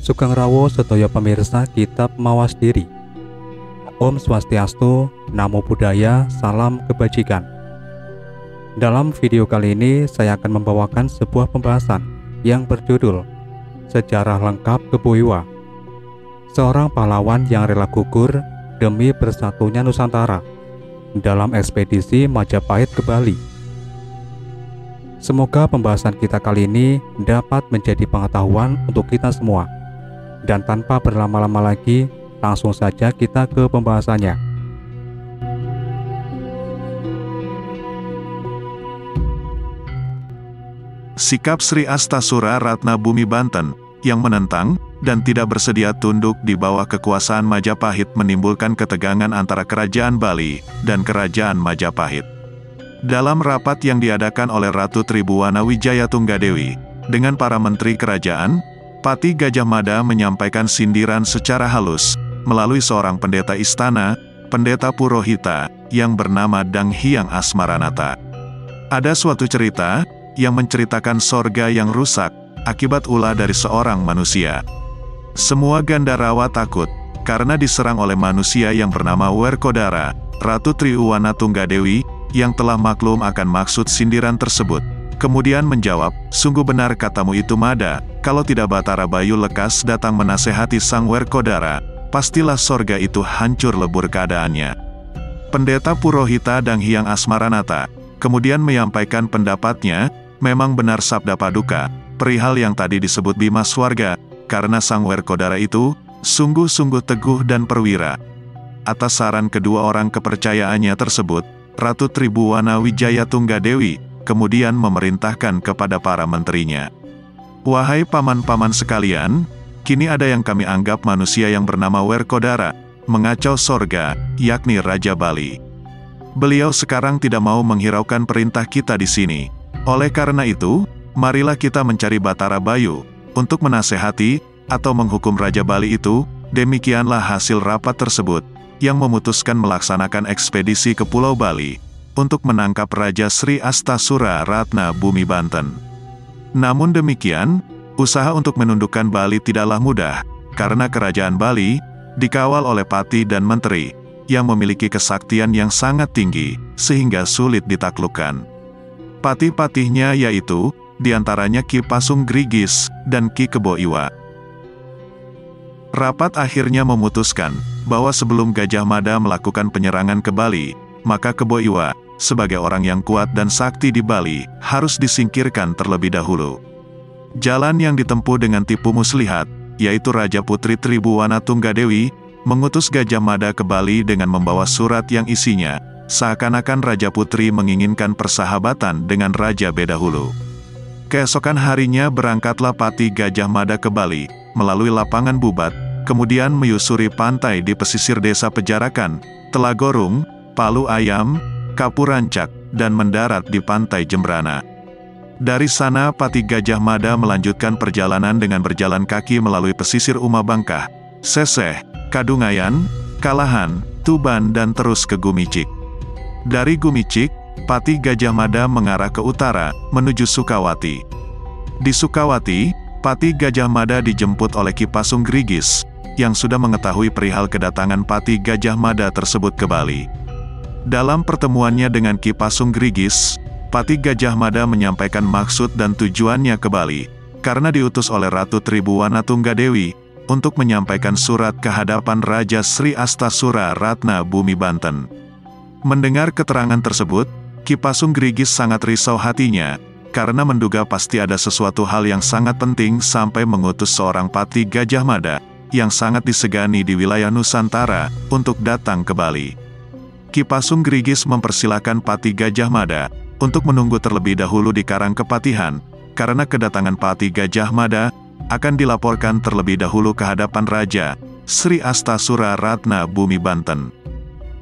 Sugeng rawuh sedaya pemirsa Kitab Mawas Diri. Om Swastiastu, Namo Buddhaya, Salam Kebajikan. Dalam video kali ini saya akan membawakan sebuah pembahasan yang berjudul Sejarah Lengkap Kebo Iwa, seorang pahlawan yang rela gugur demi bersatunya Nusantara dalam ekspedisi Majapahit ke Bali. Semoga pembahasan kita kali ini dapat menjadi pengetahuan untuk kita semua. Dan tanpa berlama-lama lagi, langsung saja kita ke pembahasannya. Sikap Sri Astasura Ratna Bumi Banten yang menentang dan tidak bersedia tunduk di bawah kekuasaan Majapahit menimbulkan ketegangan antara Kerajaan Bali dan Kerajaan Majapahit. Dalam rapat yang diadakan oleh Ratu Tribhuwana Wijaya Tunggadewi dengan para menteri kerajaan, Pati Gajah Mada menyampaikan sindiran secara halus melalui seorang pendeta istana, Pendeta Purohita, yang bernama Dang Hyang Asmaranata. Ada suatu cerita yang menceritakan sorga yang rusak akibat ulah dari seorang manusia. Semua Gandharawa takut karena diserang oleh manusia yang bernama Werkodara. Ratu Tribhuwana Tunggadewi yang telah maklum akan maksud sindiran tersebut kemudian menjawab, "Sungguh benar katamu itu Mada, kalau tidak Batara Bayu lekas datang menasehati sang Werkodara, pastilah sorga itu hancur lebur keadaannya." Pendeta Purohita Dang Hyang Asmaranata kemudian menyampaikan pendapatnya, memang benar sabda Paduka, perihal yang tadi disebut Bima Swarga, karena sang Werkodara itu sungguh-sungguh teguh dan perwira. Atas saran kedua orang kepercayaannya tersebut, Ratu Tribhuwana Wijaya Tunggadewi kemudian memerintahkan kepada para menterinya, "Wahai paman-paman sekalian, kini ada yang kami anggap manusia yang bernama Werkodara, mengacau sorga, yakni Raja Bali. Beliau sekarang tidak mau menghiraukan perintah kita di sini. Oleh karena itu, marilah kita mencari Batara Bayu, untuk menasehati, atau menghukum Raja Bali itu." Demikianlah hasil rapat tersebut, yang memutuskan melaksanakan ekspedisi ke Pulau Bali, untuk menangkap Raja Sri Astasura Ratna Bumi Banten. Namun demikian, usaha untuk menundukkan Bali tidaklah mudah, karena Kerajaan Bali dikawal oleh Pati dan Menteri, yang memiliki kesaktian yang sangat tinggi, sehingga sulit ditaklukkan. Patih-patihnya yaitu, diantaranya Ki Pasung Grigis dan Ki Kebo Iwa. Rapat akhirnya memutuskan, bahwa sebelum Gajah Mada melakukan penyerangan ke Bali, maka Kebo Iwa, sebagai orang yang kuat dan sakti di Bali, harus disingkirkan terlebih dahulu. Jalan yang ditempuh dengan tipu muslihat, yaitu Raja Putri Tribhuwana Tunggadewi, mengutus Gajah Mada ke Bali dengan membawa surat yang isinya, seakan-akan Raja Putri menginginkan persahabatan dengan Raja Bedahulu. Keesokan harinya berangkatlah Pati Gajah Mada ke Bali, melalui lapangan Bubat, kemudian menyusuri pantai di pesisir desa Pejarakan, Telagorung, Palu Ayam, Kapurancak, dan mendarat di pantai Jembrana. Dari sana Pati Gajah Mada melanjutkan perjalanan dengan berjalan kaki melalui pesisir Umabangkah, Seseh, Kadungayan, Kalahan, Tuban dan terus ke Gumicik. Dari Gumicik, Pati Gajah Mada mengarah ke utara, menuju Sukawati. Di Sukawati, Pati Gajah Mada dijemput oleh Ki Pasung Grigis, yang sudah mengetahui perihal kedatangan Pati Gajah Mada tersebut ke Bali. Dalam pertemuannya dengan Ki Pasung Grigis, Pati Gajah Mada menyampaikan maksud dan tujuannya ke Bali, karena diutus oleh Ratu Tribhuwana Tunggadewi, untuk menyampaikan surat ke hadapan Raja Sri Astasura Ratna Bumi Banten. Mendengar keterangan tersebut, Ki Pasung Grigis sangat risau hatinya, karena menduga pasti ada sesuatu hal yang sangat penting sampai mengutus seorang Pati Gajah Mada, yang sangat disegani di wilayah Nusantara, untuk datang ke Bali. Ki Pasung Grigis mempersilahkan Pati Gajah Mada untuk menunggu terlebih dahulu di Karang Kepatihan, karena kedatangan Pati Gajah Mada akan dilaporkan terlebih dahulu ke hadapan Raja Sri Astasura Ratna Bumi Banten.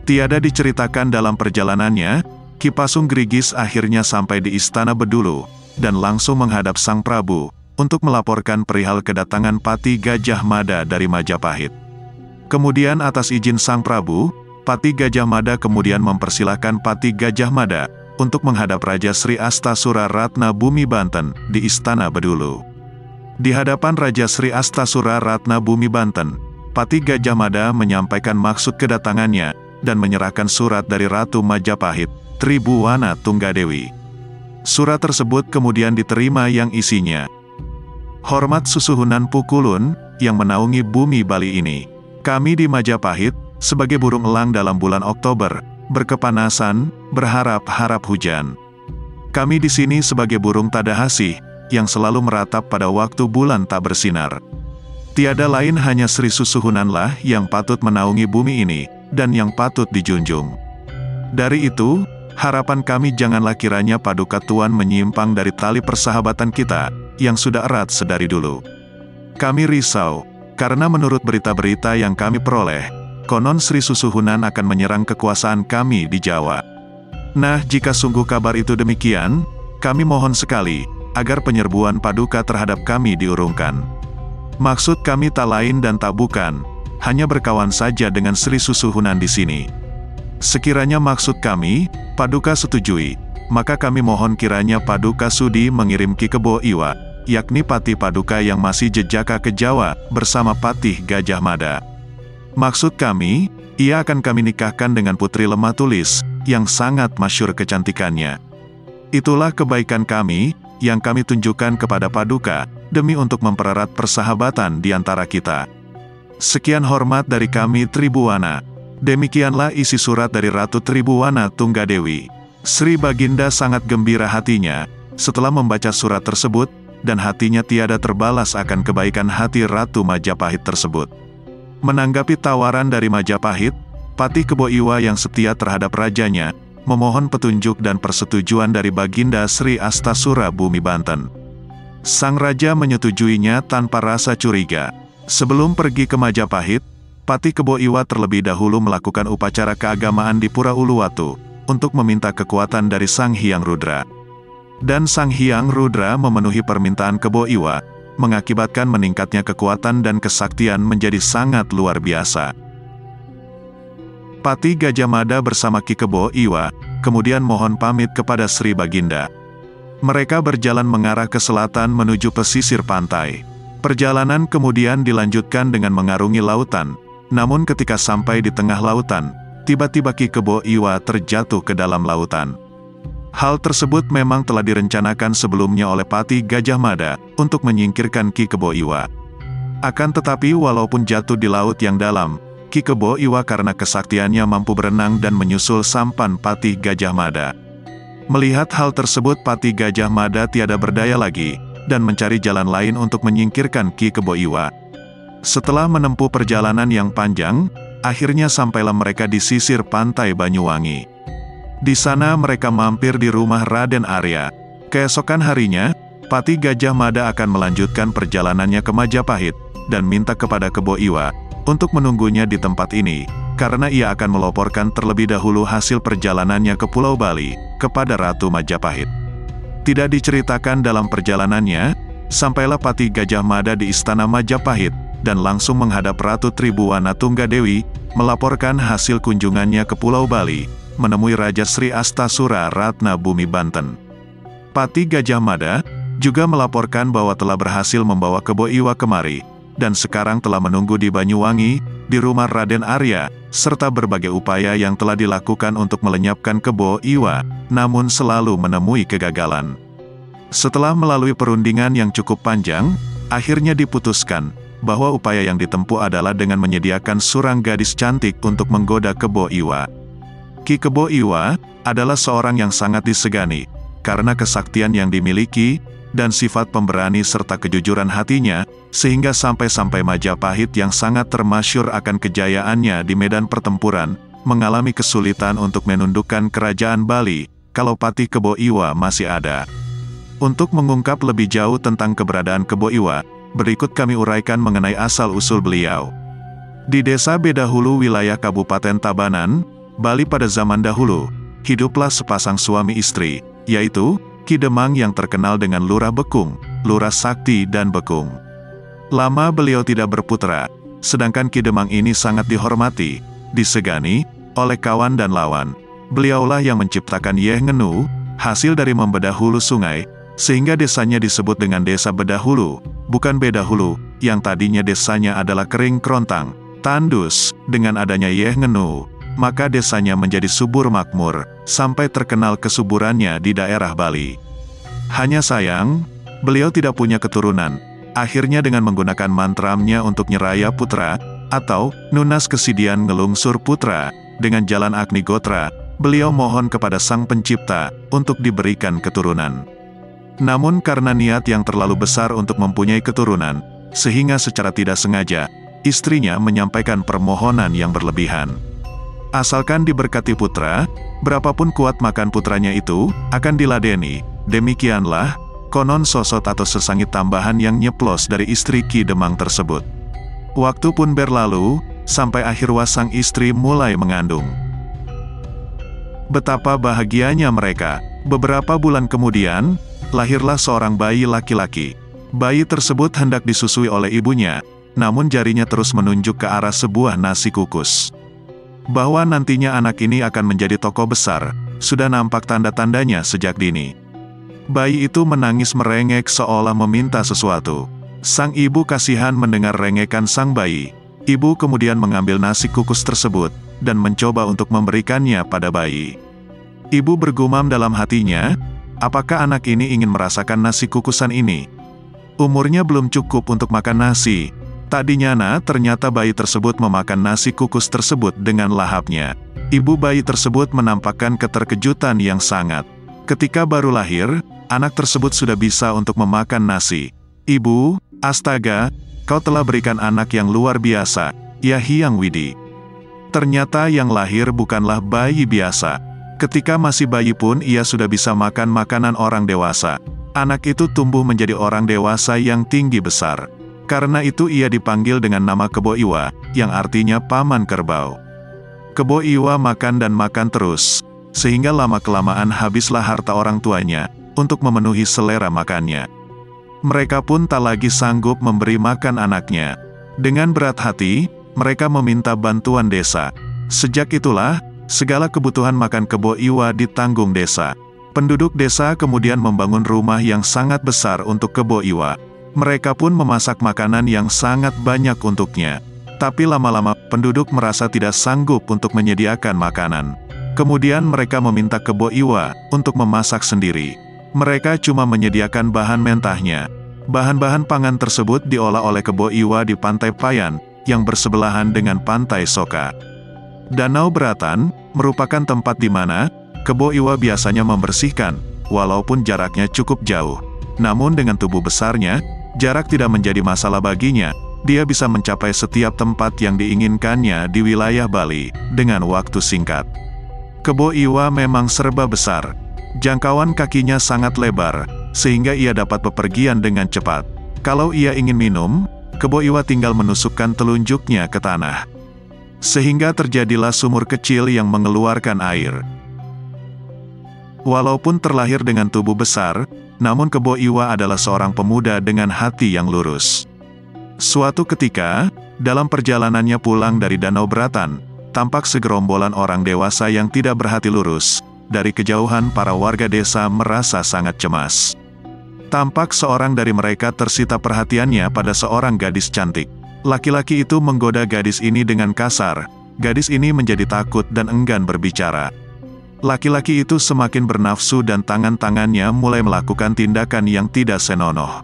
Tiada diceritakan dalam perjalanannya, Ki Pasung Grigis akhirnya sampai di Istana Bedulu, dan langsung menghadap Sang Prabu, untuk melaporkan perihal kedatangan Pati Gajah Mada dari Majapahit. Kemudian atas izin Sang Prabu, Pati Gajah Mada kemudian mempersilahkan Pati Gajah Mada untuk menghadap Raja Sri Astasura Ratna Bumi Banten di Istana Bedulu. Di hadapan Raja Sri Astasura Ratna Bumi Banten, Pati Gajah Mada menyampaikan maksud kedatangannya dan menyerahkan surat dari Ratu Majapahit, Tribhuwana Tunggadewi. Surat tersebut kemudian diterima yang isinya, "Hormat Susuhunan Pukulun yang menaungi bumi Bali ini. Kami di Majapahit, sebagai burung elang dalam bulan Oktober, berkepanasan, berharap-harap hujan. Kami di sini sebagai burung Tadahasih, yang selalu meratap pada waktu bulan tak bersinar. Tiada lain hanya Sri Susuhunanlah yang patut menaungi bumi ini, dan yang patut dijunjung. Dari itu, harapan kami janganlah kiranya Paduka Tuan menyimpang dari tali persahabatan kita, yang sudah erat sedari dulu. Kami risau, karena menurut berita-berita yang kami peroleh, konon Sri Susuhunan akan menyerang kekuasaan kami di Jawa. Nah, jika sungguh kabar itu demikian, kami mohon sekali, agar penyerbuan Paduka terhadap kami diurungkan. Maksud kami tak lain dan tak bukan, hanya berkawan saja dengan Sri Susuhunan di sini. Sekiranya maksud kami, Paduka setujui, maka kami mohon kiranya Paduka sudi mengirim Ki Kebo Iwa, yakni Pati Paduka yang masih jejaka ke Jawa, bersama Patih Gajah Mada. Maksud kami, ia akan kami nikahkan dengan Putri Lemah Tulis, yang sangat masyhur kecantikannya. Itulah kebaikan kami, yang kami tunjukkan kepada Paduka, demi untuk mempererat persahabatan di antara kita. Sekian hormat dari kami Tribhuwana." Demikianlah isi surat dari Ratu Tribhuwana Tunggadewi. Sri Baginda sangat gembira hatinya, setelah membaca surat tersebut, dan hatinya tiada terbalas akan kebaikan hati Ratu Majapahit tersebut. Menanggapi tawaran dari Majapahit, Pati Kebo Iwa yang setia terhadap rajanya, memohon petunjuk dan persetujuan dari Baginda Sri Astasura Bumi Banten. Sang Raja menyetujuinya tanpa rasa curiga. Sebelum pergi ke Majapahit, Pati Kebo Iwa terlebih dahulu melakukan upacara keagamaan di Pura Uluwatu, untuk meminta kekuatan dari Sang Hyang Rudra. Dan Sang Hyang Rudra memenuhi permintaan Kebo Iwa, mengakibatkan meningkatnya kekuatan dan kesaktian menjadi sangat luar biasa. Pati Gajah Mada bersama Ki Kebo Iwa, kemudian mohon pamit kepada Sri Baginda. Mereka berjalan mengarah ke selatan menuju pesisir pantai. Perjalanan kemudian dilanjutkan dengan mengarungi lautan, namun ketika sampai di tengah lautan, tiba-tiba Ki Kebo Iwa terjatuh ke dalam lautan. Hal tersebut memang telah direncanakan sebelumnya oleh Pati Gajah Mada, untuk menyingkirkan Ki Kebo Iwa. Akan tetapi walaupun jatuh di laut yang dalam, Ki Kebo Iwa karena kesaktiannya mampu berenang dan menyusul sampan Pati Gajah Mada. Melihat hal tersebut Pati Gajah Mada tiada berdaya lagi, dan mencari jalan lain untuk menyingkirkan Ki Kebo Iwa. Setelah menempuh perjalanan yang panjang, akhirnya sampailah mereka di sisir pantai Banyuwangi. Di sana mereka mampir di rumah Raden Arya. Keesokan harinya, Pati Gajah Mada akan melanjutkan perjalanannya ke Majapahit, dan minta kepada Kebo Iwa, untuk menunggunya di tempat ini, karena ia akan melaporkan terlebih dahulu hasil perjalanannya ke Pulau Bali, kepada Ratu Majapahit. Tidak diceritakan dalam perjalanannya, sampailah Pati Gajah Mada di Istana Majapahit, dan langsung menghadap Ratu Tribhuwana Tunggadewi, melaporkan hasil kunjungannya ke Pulau Bali, menemui Raja Sri Astasura Ratna Bumi Banten. Pati Gajah Mada juga melaporkan bahwa telah berhasil membawa Kebo Iwa kemari, dan sekarang telah menunggu di Banyuwangi, di rumah Raden Arya, serta berbagai upaya yang telah dilakukan untuk melenyapkan Kebo Iwa, namun selalu menemui kegagalan. Setelah melalui perundingan yang cukup panjang, akhirnya diputuskan, bahwa upaya yang ditempuh adalah dengan menyediakan seorang gadis cantik untuk menggoda Kebo Iwa. Ki Kebo Iwa adalah seorang yang sangat disegani, karena kesaktian yang dimiliki, dan sifat pemberani serta kejujuran hatinya, sehingga sampai-sampai Majapahit yang sangat termasyhur akan kejayaannya di medan pertempuran, mengalami kesulitan untuk menundukkan kerajaan Bali, kalau Pati Kebo Iwa masih ada. Untuk mengungkap lebih jauh tentang keberadaan Kebo Iwa, berikut kami uraikan mengenai asal-usul beliau. Di desa Bedahulu wilayah Kabupaten Tabanan, Bali pada zaman dahulu, hiduplah sepasang suami istri, yaitu Ki Demang yang terkenal dengan Lurah Bekung, Lurah Sakti dan Bekung. Lama beliau tidak berputra, sedangkan Ki Demang ini sangat dihormati, disegani, oleh kawan dan lawan. Beliaulah yang menciptakan Yeh Ngenu, hasil dari membedah hulu sungai, sehingga desanya disebut dengan desa Bedahulu, bukan Bedahulu, yang tadinya desanya adalah kering kerontang, tandus. Dengan adanya Yeh Ngenu, maka desanya menjadi subur makmur, sampai terkenal kesuburannya di daerah Bali. Hanya sayang, beliau tidak punya keturunan. Akhirnya dengan menggunakan mantramnya untuk nyeraya putra, atau nunas kesidian ngelungsur putra, dengan jalan Agni Gotra, beliau mohon kepada Sang Pencipta untuk diberikan keturunan. Namun karena niat yang terlalu besar untuk mempunyai keturunan, sehingga secara tidak sengaja, istrinya menyampaikan permohonan yang berlebihan. Asalkan diberkati putra, berapapun kuat makan putranya itu, akan diladeni. Demikianlah, konon sosot atau sesangit tambahan yang nyeplos dari istri Ki Demang tersebut. Waktu pun berlalu, sampai akhir sang istri mulai mengandung. Betapa bahagianya mereka. Beberapa bulan kemudian, lahirlah seorang bayi laki-laki. Bayi tersebut hendak disusui oleh ibunya, namun jarinya terus menunjuk ke arah sebuah nasi kukus. Bahwa nantinya anak ini akan menjadi tokoh besar, sudah nampak tanda-tandanya sejak dini. Bayi itu menangis merengek seolah meminta sesuatu. Sang ibu kasihan mendengar rengekan sang bayi. Ibu kemudian mengambil nasi kukus tersebut, dan mencoba untuk memberikannya pada bayi. Ibu bergumam dalam hatinya, apakah anak ini ingin merasakan nasi kukusan ini? Umurnya belum cukup untuk makan nasi. Tak dinyana, ternyata bayi tersebut memakan nasi kukus tersebut dengan lahapnya. Ibu bayi tersebut menampakkan keterkejutan yang sangat. Ketika baru lahir, anak tersebut sudah bisa untuk memakan nasi. Ibu, astaga, kau telah berikan anak yang luar biasa, ya Hyang Widi. Ternyata yang lahir bukanlah bayi biasa. Ketika masih bayi pun ia sudah bisa makan makanan orang dewasa. Anak itu tumbuh menjadi orang dewasa yang tinggi besar. Karena itu ia dipanggil dengan nama Kebo Iwa, yang artinya paman kerbau. Kebo Iwa makan dan makan terus, sehingga lama-kelamaan habislah harta orang tuanya, untuk memenuhi selera makannya. Mereka pun tak lagi sanggup memberi makan anaknya. Dengan berat hati, mereka meminta bantuan desa. Sejak itulah, segala kebutuhan makan Kebo Iwa ditanggung desa. Penduduk desa kemudian membangun rumah yang sangat besar untuk Kebo Iwa. Mereka pun memasak makanan yang sangat banyak untuknya. Tapi lama-lama, penduduk merasa tidak sanggup untuk menyediakan makanan. Kemudian mereka meminta Kebo Iwa untuk memasak sendiri. Mereka cuma menyediakan bahan mentahnya. Bahan-bahan pangan tersebut diolah oleh Kebo Iwa di Pantai Payan, yang bersebelahan dengan Pantai Soka. Danau Beratan merupakan tempat di mana Kebo Iwa biasanya membersihkan, walaupun jaraknya cukup jauh. Namun dengan tubuh besarnya, jarak tidak menjadi masalah baginya. Dia bisa mencapai setiap tempat yang diinginkannya di wilayah Bali, dengan waktu singkat. Kebo Iwa memang serba besar. Jangkauan kakinya sangat lebar, sehingga ia dapat bepergian dengan cepat. Kalau ia ingin minum, Kebo Iwa tinggal menusukkan telunjuknya ke tanah. Sehingga terjadilah sumur kecil yang mengeluarkan air. Walaupun terlahir dengan tubuh besar, namun Kebo Iwa adalah seorang pemuda dengan hati yang lurus. Suatu ketika, dalam perjalanannya pulang dari Danau Beratan, tampak segerombolan orang dewasa yang tidak berhati lurus. Dari kejauhan para warga desa merasa sangat cemas. Tampak seorang dari mereka tersita perhatiannya pada seorang gadis cantik. Laki-laki itu menggoda gadis ini dengan kasar. Gadis ini menjadi takut dan enggan berbicara. Laki-laki itu semakin bernafsu dan tangan-tangannya mulai melakukan tindakan yang tidak senonoh.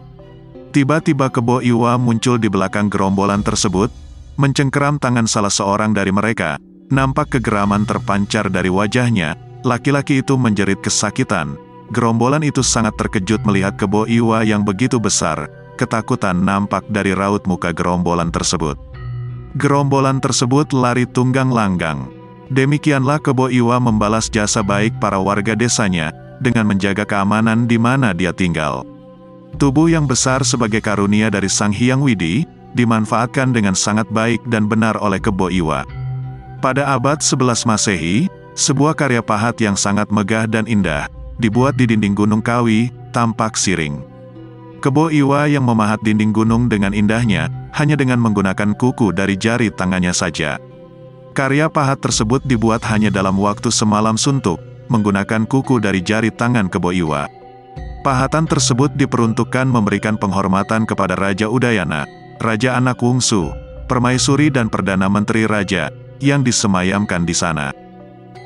Tiba-tiba Kebo Iwa muncul di belakang gerombolan tersebut, mencengkeram tangan salah seorang dari mereka. Nampak kegeraman terpancar dari wajahnya. Laki-laki itu menjerit kesakitan. Gerombolan itu sangat terkejut melihat Kebo Iwa yang begitu besar. Ketakutan nampak dari raut muka gerombolan tersebut. Gerombolan tersebut lari tunggang langgang. Demikianlah Kebo Iwa membalas jasa baik para warga desanya, dengan menjaga keamanan di mana dia tinggal. Tubuh yang besar sebagai karunia dari Sang Hyang Widi, dimanfaatkan dengan sangat baik dan benar oleh Kebo Iwa. Pada abad 11 Masehi, sebuah karya pahat yang sangat megah dan indah, dibuat di dinding Gunung Kawi, Tampak Siring. Kebo Iwa yang memahat dinding gunung dengan indahnya, hanya dengan menggunakan kuku dari jari tangannya saja. Karya pahat tersebut dibuat hanya dalam waktu semalam suntuk, menggunakan kuku dari jari tangan Kebo Iwa. Pahatan tersebut diperuntukkan memberikan penghormatan kepada Raja Udayana, Raja Anak Wungsu, Permaisuri dan Perdana Menteri Raja, yang disemayamkan di sana.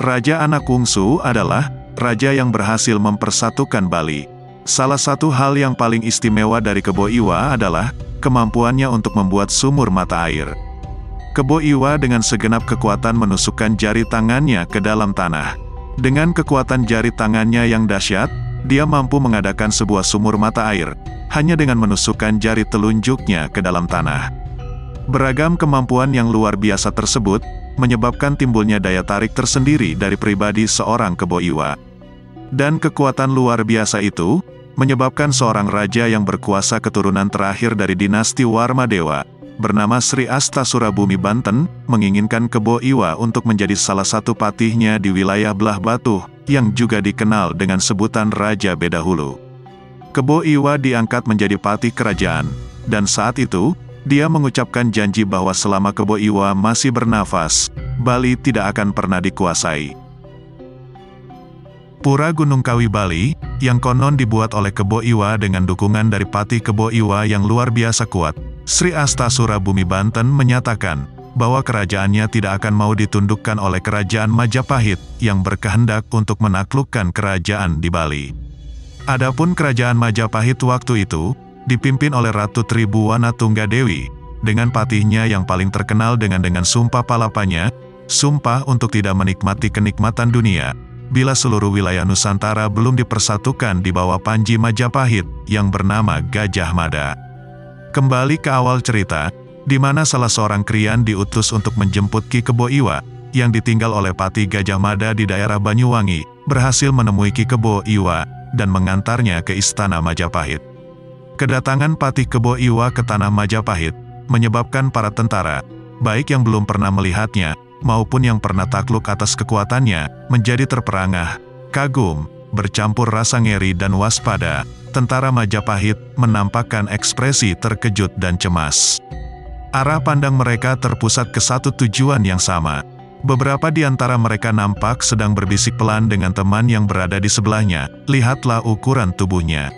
Raja Anak Wungsu adalah raja yang berhasil mempersatukan Bali. Salah satu hal yang paling istimewa dari Kebo Iwa adalah kemampuannya untuk membuat sumur mata air. Kebo Iwa dengan segenap kekuatan menusukkan jari tangannya ke dalam tanah. Dengan kekuatan jari tangannya yang dahsyat, dia mampu mengadakan sebuah sumur mata air, hanya dengan menusukkan jari telunjuknya ke dalam tanah. Beragam kemampuan yang luar biasa tersebut, menyebabkan timbulnya daya tarik tersendiri dari pribadi seorang Kebo Iwa. Dan kekuatan luar biasa itu, menyebabkan seorang raja yang berkuasa keturunan terakhir dari dinasti Warmadewa, bernama Sri Astasura Bumi Banten, menginginkan Kebo Iwa untuk menjadi salah satu patihnya di wilayah Belah Batu, yang juga dikenal dengan sebutan Raja Bedahulu. Kebo Iwa diangkat menjadi patih kerajaan, dan saat itu, dia mengucapkan janji bahwa selama Kebo Iwa masih bernafas, Bali tidak akan pernah dikuasai. Pura Gunung Kawi Bali, yang konon dibuat oleh Kebo Iwa dengan dukungan dari patih Kebo Iwa yang luar biasa kuat, Sri Astasura Bumi Banten menyatakan bahwa kerajaannya tidak akan mau ditundukkan oleh kerajaan Majapahit yang berkehendak untuk menaklukkan kerajaan di Bali. Adapun kerajaan Majapahit waktu itu, dipimpin oleh Ratu Tribhuwana Tunggadewi, dengan patihnya yang paling terkenal dengan sumpah palapanya, sumpah untuk tidak menikmati kenikmatan dunia, bila seluruh wilayah Nusantara belum dipersatukan di bawah Panji Majapahit yang bernama Gajah Mada. Kembali ke awal cerita, di mana salah seorang krian diutus untuk menjemput Ki Kebo Iwa, yang ditinggal oleh Patih Gajah Mada di daerah Banyuwangi, berhasil menemui Ki Kebo Iwa, dan mengantarnya ke Istana Majapahit. Kedatangan Patih Kebo Iwa ke tanah Majapahit, menyebabkan para tentara, baik yang belum pernah melihatnya, maupun yang pernah takluk atas kekuatannya, menjadi terperangah, kagum, bercampur rasa ngeri dan waspada. Tentara Majapahit menampakkan ekspresi terkejut dan cemas. Arah pandang mereka terpusat ke satu tujuan yang sama. Beberapa di antara mereka nampak sedang berbisik pelan dengan teman yang berada di sebelahnya. Lihatlah ukuran tubuhnya.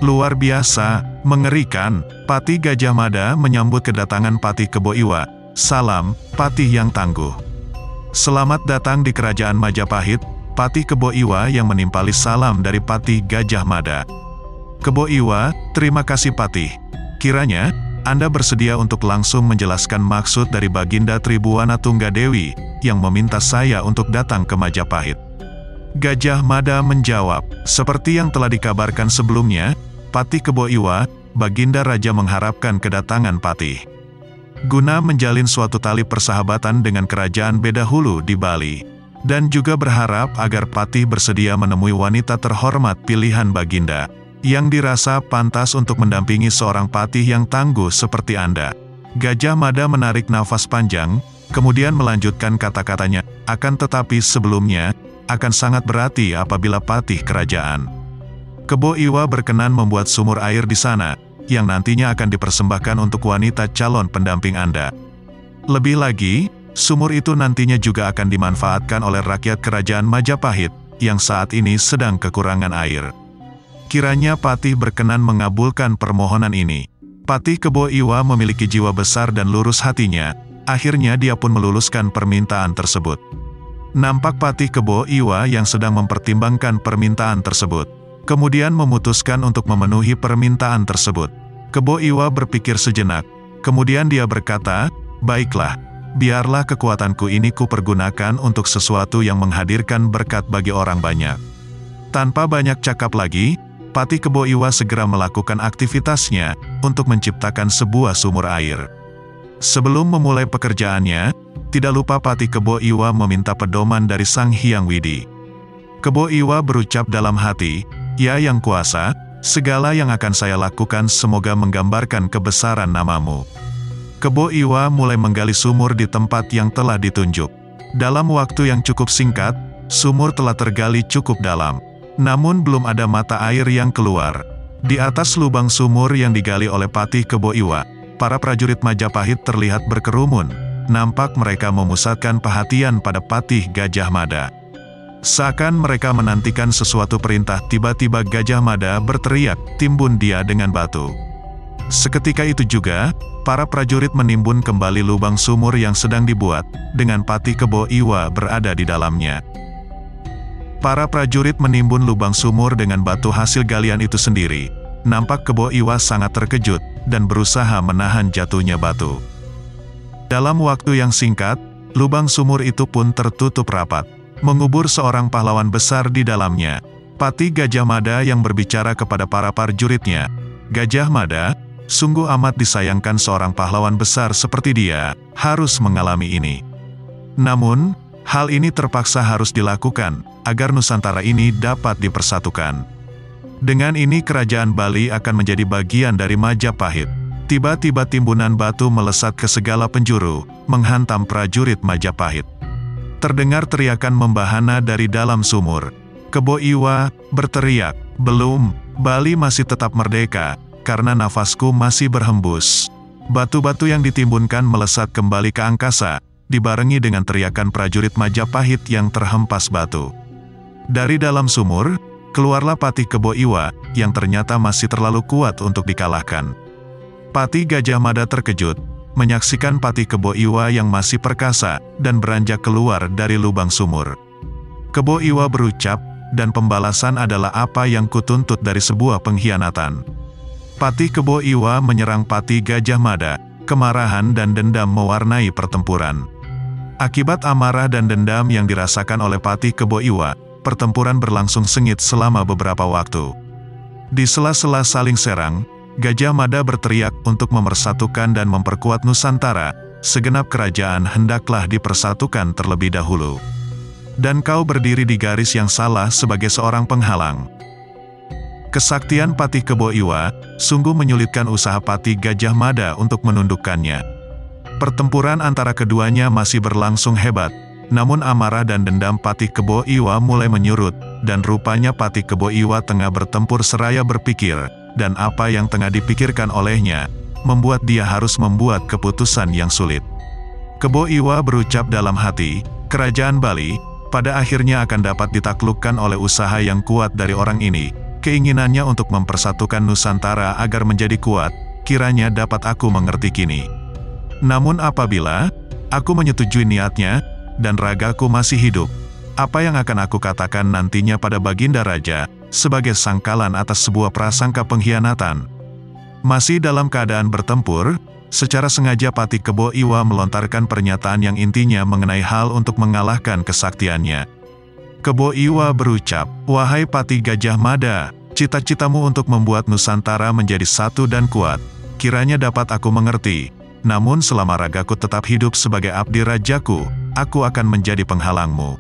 Luar biasa, mengerikan. Patih Gajah Mada menyambut kedatangan Patih Kebo Iwa. Salam, Patih yang tangguh. Selamat datang di kerajaan Majapahit. Patih Kebo Iwa yang menimpali salam dari Patih Gajah Mada. Kebo Iwa, terima kasih Patih. Kiranya Anda bersedia untuk langsung menjelaskan maksud dari Baginda Tribhuwana Tunggadewi yang meminta saya untuk datang ke Majapahit. Gajah Mada menjawab, seperti yang telah dikabarkan sebelumnya, Patih Kebo Iwa, Baginda Raja mengharapkan kedatangan Patih guna menjalin suatu tali persahabatan dengan kerajaan Bedahulu di Bali, dan juga berharap agar Patih bersedia menemui wanita terhormat pilihan Baginda, yang dirasa pantas untuk mendampingi seorang patih yang tangguh seperti Anda. Gajah Mada menarik nafas panjang, kemudian melanjutkan kata-katanya, akan tetapi sebelumnya, akan sangat berarti apabila patih kerajaan Kebo Iwa berkenan membuat sumur air di sana, yang nantinya akan dipersembahkan untuk wanita calon pendamping Anda. Lebih lagi, sumur itu nantinya juga akan dimanfaatkan oleh rakyat kerajaan Majapahit, yang saat ini sedang kekurangan air. Kiranya Patih berkenan mengabulkan permohonan ini. Patih Kebo Iwa memiliki jiwa besar dan lurus hatinya, akhirnya dia pun meluluskan permintaan tersebut. Nampak Patih Kebo Iwa yang sedang mempertimbangkan permintaan tersebut, kemudian memutuskan untuk memenuhi permintaan tersebut. Kebo Iwa berpikir sejenak, kemudian dia berkata, baiklah, biarlah kekuatanku ini kupergunakan untuk sesuatu yang menghadirkan berkat bagi orang banyak. Tanpa banyak cakap lagi, Patih Kebo Iwa segera melakukan aktivitasnya untuk menciptakan sebuah sumur air. Sebelum memulai pekerjaannya, tidak lupa Patih Kebo Iwa meminta pedoman dari Sang Hyang Widi. Kebo Iwa berucap dalam hati, ya Yang Kuasa, segala yang akan saya lakukan semoga menggambarkan kebesaran namamu. Kebo Iwa mulai menggali sumur di tempat yang telah ditunjuk. Dalam waktu yang cukup singkat, sumur telah tergali cukup dalam. Namun belum ada mata air yang keluar. Di atas lubang sumur yang digali oleh Patih Kebo Iwa, para prajurit Majapahit terlihat berkerumun. Nampak mereka memusatkan perhatian pada Patih Gajah Mada. Seakan mereka menantikan sesuatu perintah, tiba-tiba Gajah Mada berteriak, "Timbun dia dengan batu." Seketika itu juga, para prajurit menimbun kembali lubang sumur yang sedang dibuat, dengan Patih Kebo Iwa berada di dalamnya. Para prajurit menimbun lubang sumur dengan batu hasil galian itu sendiri. Nampak Kebo Iwa sangat terkejut, dan berusaha menahan jatuhnya batu. Dalam waktu yang singkat, lubang sumur itu pun tertutup rapat, mengubur seorang pahlawan besar di dalamnya. Patih Gajah Mada yang berbicara kepada para prajuritnya, "Gajah Mada, sungguh amat disayangkan seorang pahlawan besar seperti dia harus mengalami ini. Namun, hal ini terpaksa harus dilakukan, agar Nusantara ini dapat dipersatukan. Dengan ini kerajaan Bali akan menjadi bagian dari Majapahit." Tiba-tiba timbunan batu melesat ke segala penjuru, menghantam prajurit Majapahit. Terdengar teriakan membahana dari dalam sumur. Kebo Iwa berteriak, "Belum, Bali masih tetap merdeka, karena nafasku masih berhembus." Batu-batu yang ditimbunkan melesat kembali ke angkasa, dibarengi dengan teriakan prajurit Majapahit yang terhempas batu. Dari dalam sumur, keluarlah Patih Kebo Iwa, yang ternyata masih terlalu kuat untuk dikalahkan. Patih Gajah Mada terkejut, menyaksikan Patih Kebo Iwa yang masih perkasa, dan beranjak keluar dari lubang sumur. Kebo Iwa berucap, "Dan pembalasan adalah apa yang kutuntut dari sebuah pengkhianatan." Patih Kebo Iwa menyerang Patih Gajah Mada, kemarahan dan dendam mewarnai pertempuran. Akibat amarah dan dendam yang dirasakan oleh Patih Kebo Iwa, pertempuran berlangsung sengit selama beberapa waktu. Di sela-sela saling serang, Gajah Mada berteriak untuk memersatukan dan memperkuat Nusantara. "Segenap kerajaan hendaklah dipersatukan terlebih dahulu. Dan kau berdiri di garis yang salah sebagai seorang penghalang." Kesaktian Patih Kebo Iwa sungguh menyulitkan usaha Patih Gajah Mada untuk menundukkannya. Pertempuran antara keduanya masih berlangsung hebat, namun amarah dan dendam Patih Kebo Iwa mulai menyurut, dan rupanya Patih Kebo Iwa tengah bertempur seraya berpikir, dan apa yang tengah dipikirkan olehnya, membuat dia harus membuat keputusan yang sulit. Kebo Iwa berucap dalam hati, "Kerajaan Bali, pada akhirnya akan dapat ditaklukkan oleh usaha yang kuat dari orang ini. Keinginannya untuk mempersatukan Nusantara agar menjadi kuat, kiranya dapat aku mengerti kini. Namun apabila aku menyetujui niatnya, dan ragaku masih hidup, apa yang akan aku katakan nantinya pada Baginda Raja, sebagai sangkalan atas sebuah prasangka pengkhianatan?" Masih dalam keadaan bertempur, secara sengaja Patih Kebo Iwa melontarkan pernyataan yang intinya mengenai hal untuk mengalahkan kesaktiannya. Kebo Iwa berucap, "Wahai Patih Gajah Mada, cita-citamu untuk membuat Nusantara menjadi satu dan kuat, kiranya dapat aku mengerti. Namun selama ragaku tetap hidup sebagai abdi rajaku, aku akan menjadi penghalangmu.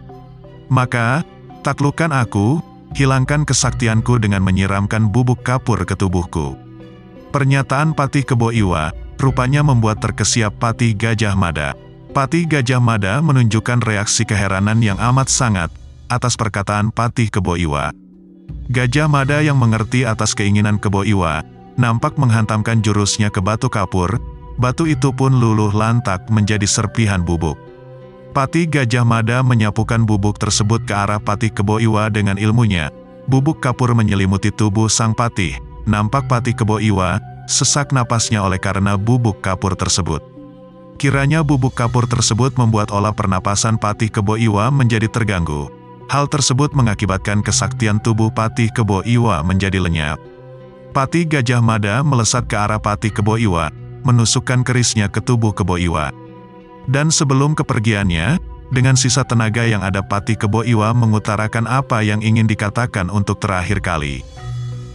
Maka, taklukkan aku, hilangkan kesaktianku dengan menyiramkan bubuk kapur ke tubuhku." Pernyataan Patih Kebo Iwa rupanya membuat terkesiap Patih Gajah Mada. Patih Gajah Mada menunjukkan reaksi keheranan yang amat sangat atas perkataan Patih Kebo Iwa. Gajah Mada yang mengerti atas keinginan Kebo Iwa, nampak menghantamkan jurusnya ke batu kapur. Batu itu pun luluh lantak menjadi serpihan bubuk. Patih Gajah Mada menyapukan bubuk tersebut ke arah Patih Kebo Iwa dengan ilmunya. Bubuk kapur menyelimuti tubuh sang patih. Nampak Patih Kebo Iwa sesak napasnya oleh karena bubuk kapur tersebut. Kiranya bubuk kapur tersebut membuat olah pernapasan Patih Kebo Iwa menjadi terganggu. Hal tersebut mengakibatkan kesaktian tubuh Patih Kebo Iwa menjadi lenyap. Patih Gajah Mada melesat ke arah Patih Kebo Iwa, menusukkan kerisnya ke tubuh Kebo Iwa. Dan sebelum kepergiannya, dengan sisa tenaga yang ada Patih Kebo Iwa mengutarakan apa yang ingin dikatakan untuk terakhir kali.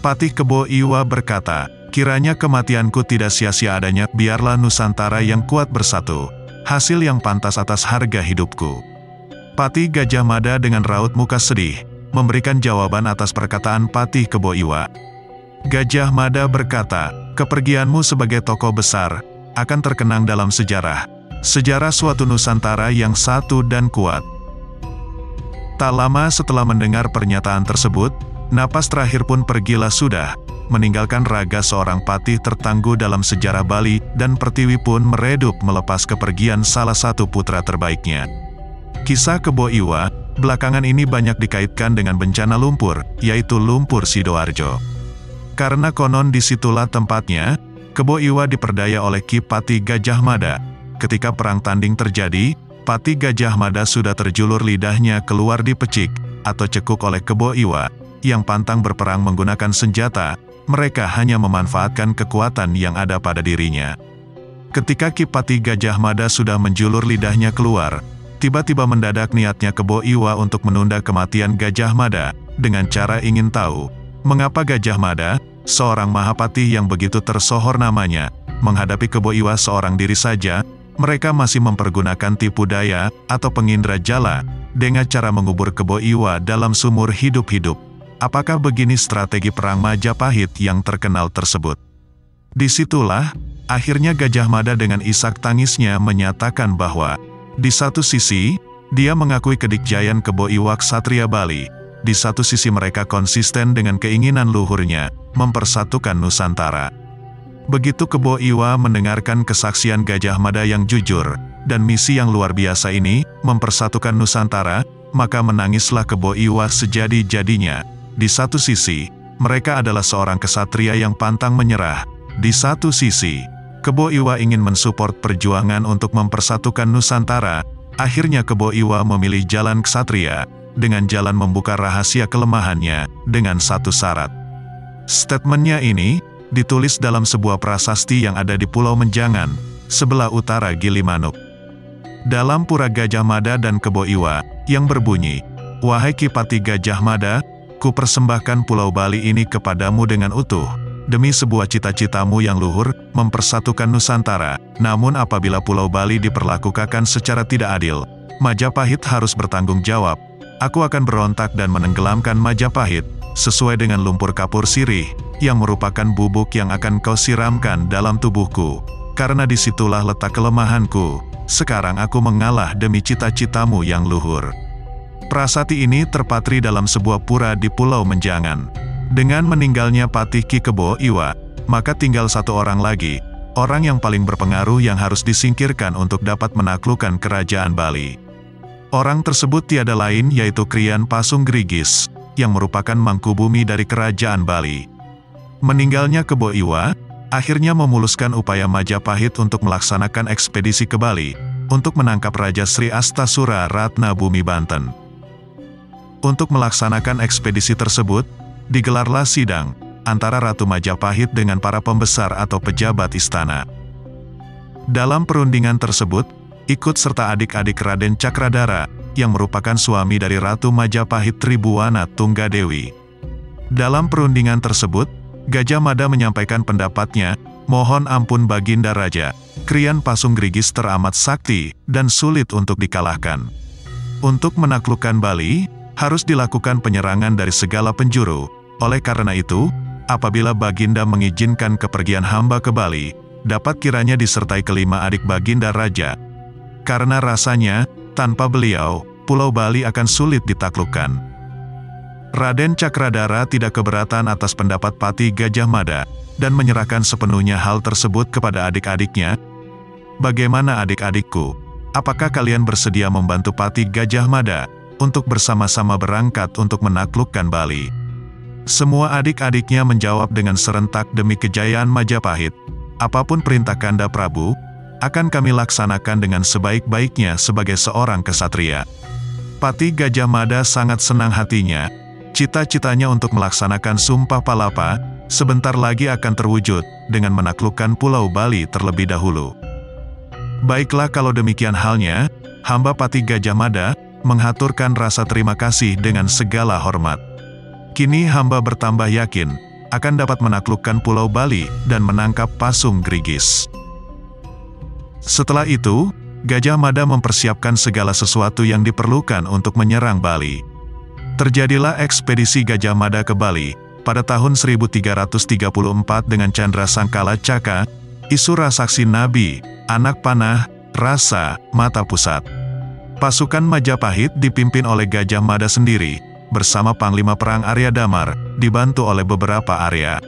Patih Kebo Iwa berkata, "Kiranya kematianku tidak sia-sia adanya, biarlah Nusantara yang kuat bersatu, hasil yang pantas atas harga hidupku." Patih Gajah Mada dengan raut muka sedih, memberikan jawaban atas perkataan Patih Kebo Iwa. Gajah Mada berkata, "Kepergianmu sebagai tokoh besar, akan terkenang dalam sejarah. Sejarah suatu Nusantara yang satu dan kuat." Tak lama setelah mendengar pernyataan tersebut, napas terakhir pun pergilah sudah, meninggalkan raga seorang patih tertangguh dalam sejarah Bali, dan Pertiwi pun meredup melepas kepergian salah satu putra terbaiknya. Kisah Kebo Iwa belakangan ini banyak dikaitkan dengan bencana lumpur, yaitu lumpur Sidoarjo. Karena konon disitulah tempatnya, Kebo Iwa diperdaya oleh Ki Pati Gajah Mada. Ketika perang tanding terjadi, Pati Gajah Mada sudah terjulur lidahnya keluar dipecik, atau cekuk oleh Kebo Iwa, yang pantang berperang menggunakan senjata. Mereka hanya memanfaatkan kekuatan yang ada pada dirinya. Ketika Ki Pati Gajah Mada sudah menjulur lidahnya keluar, tiba-tiba mendadak niatnya Kebo Iwa untuk menunda kematian Gajah Mada, dengan cara ingin tahu, mengapa Gajah Mada, seorang Mahapati yang begitu tersohor namanya, menghadapi Kebo Iwa seorang diri saja, mereka masih mempergunakan tipu daya atau pengindra jala, dengan cara mengubur Kebo Iwa dalam sumur hidup-hidup. Apakah begini strategi perang Majapahit yang terkenal tersebut? Disitulah, akhirnya Gajah Mada dengan isak tangisnya menyatakan bahwa, di satu sisi, dia mengakui kedikjayaan Kebo Iwa Ksatria Bali, di satu sisi mereka konsisten dengan keinginan luhurnya, mempersatukan Nusantara. Begitu Kebo Iwa mendengarkan kesaksian Gajah Mada yang jujur, dan misi yang luar biasa ini, mempersatukan Nusantara, maka menangislah Kebo Iwa sejadi-jadinya. Di satu sisi, mereka adalah seorang kesatria yang pantang menyerah. Di satu sisi, Kebo Iwa ingin mensupport perjuangan untuk mempersatukan Nusantara. Akhirnya Kebo Iwa memilih jalan ksatria, dengan jalan membuka rahasia kelemahannya, dengan satu syarat. Statementnya ini, ditulis dalam sebuah prasasti yang ada di Pulau Menjangan, sebelah utara Gilimanuk. Dalam pura Gajah Mada dan Kebo Iwa, yang berbunyi, "Wahai Ki Pati Gajah Mada, ku persembahkan Pulau Bali ini kepadamu dengan utuh, demi sebuah cita-citamu yang luhur, mempersatukan Nusantara. Namun apabila Pulau Bali diperlakukan secara tidak adil, Majapahit harus bertanggung jawab. Aku akan berontak dan menenggelamkan Majapahit, sesuai dengan lumpur kapur sirih, yang merupakan bubuk yang akan kau siramkan dalam tubuhku. Karena disitulah letak kelemahanku. Sekarang aku mengalah demi cita-citamu yang luhur." Prasasti ini terpatri dalam sebuah pura di Pulau Menjangan. Dengan meninggalnya Patih Ki Kebo Iwa, maka tinggal satu orang lagi, orang yang paling berpengaruh yang harus disingkirkan untuk dapat menaklukkan kerajaan Bali. Orang tersebut tiada lain yaitu Krian Pasunggriggis, yang merupakan mangkubumi dari kerajaan Bali. Meninggalnya Kebo Iwa, akhirnya memuluskan upaya Majapahit untuk melaksanakan ekspedisi ke Bali, untuk menangkap Raja Sri Astasura Ratna Bumi Banten. Untuk melaksanakan ekspedisi tersebut, digelarlah sidang antara Ratu Majapahit dengan para pembesar atau pejabat istana. Dalam perundingan tersebut, ikut serta adik-adik Raden Cakradara, yang merupakan suami dari Ratu Majapahit Tribuana Tunggadewi. Dalam perundingan tersebut, Gajah Mada menyampaikan pendapatnya, "Mohon ampun Baginda Raja, Krian Pasunggriggis teramat sakti, dan sulit untuk dikalahkan. Untuk menaklukkan Bali, harus dilakukan penyerangan dari segala penjuru. Oleh karena itu, apabila Baginda mengizinkan kepergian hamba ke Bali, dapat kiranya disertai kelima adik Baginda Raja. Karena rasanya, tanpa beliau, Pulau Bali akan sulit ditaklukkan." Raden Cakradara tidak keberatan atas pendapat Patih Gajah Mada, dan menyerahkan sepenuhnya hal tersebut kepada adik-adiknya. "Bagaimana adik-adikku? Apakah kalian bersedia membantu Patih Gajah Mada untuk bersama-sama berangkat untuk menaklukkan Bali?" Semua adik-adiknya menjawab dengan serentak, "Demi kejayaan Majapahit, apapun perintah Kanda Prabu, akan kami laksanakan dengan sebaik-baiknya sebagai seorang kesatria." Patih Gajah Mada sangat senang hatinya. Cita-citanya untuk melaksanakan Sumpah Palapa, sebentar lagi akan terwujud, dengan menaklukkan Pulau Bali terlebih dahulu. "Baiklah kalau demikian halnya, hamba Patih Gajah Mada, menghaturkan rasa terima kasih dengan segala hormat. Kini hamba bertambah yakin, akan dapat menaklukkan Pulau Bali, dan menangkap Pasunggriggis." Setelah itu, Gajah Mada mempersiapkan segala sesuatu yang diperlukan untuk menyerang Bali. Terjadilah ekspedisi Gajah Mada ke Bali, pada tahun 1334 dengan Candra Sangkala Caka, Isura Saksi Nabi, Anak Panah, Rasa, Mata Pusat. Pasukan Majapahit dipimpin oleh Gajah Mada sendiri, bersama Panglima Perang Arya Damar, dibantu oleh beberapa Arya.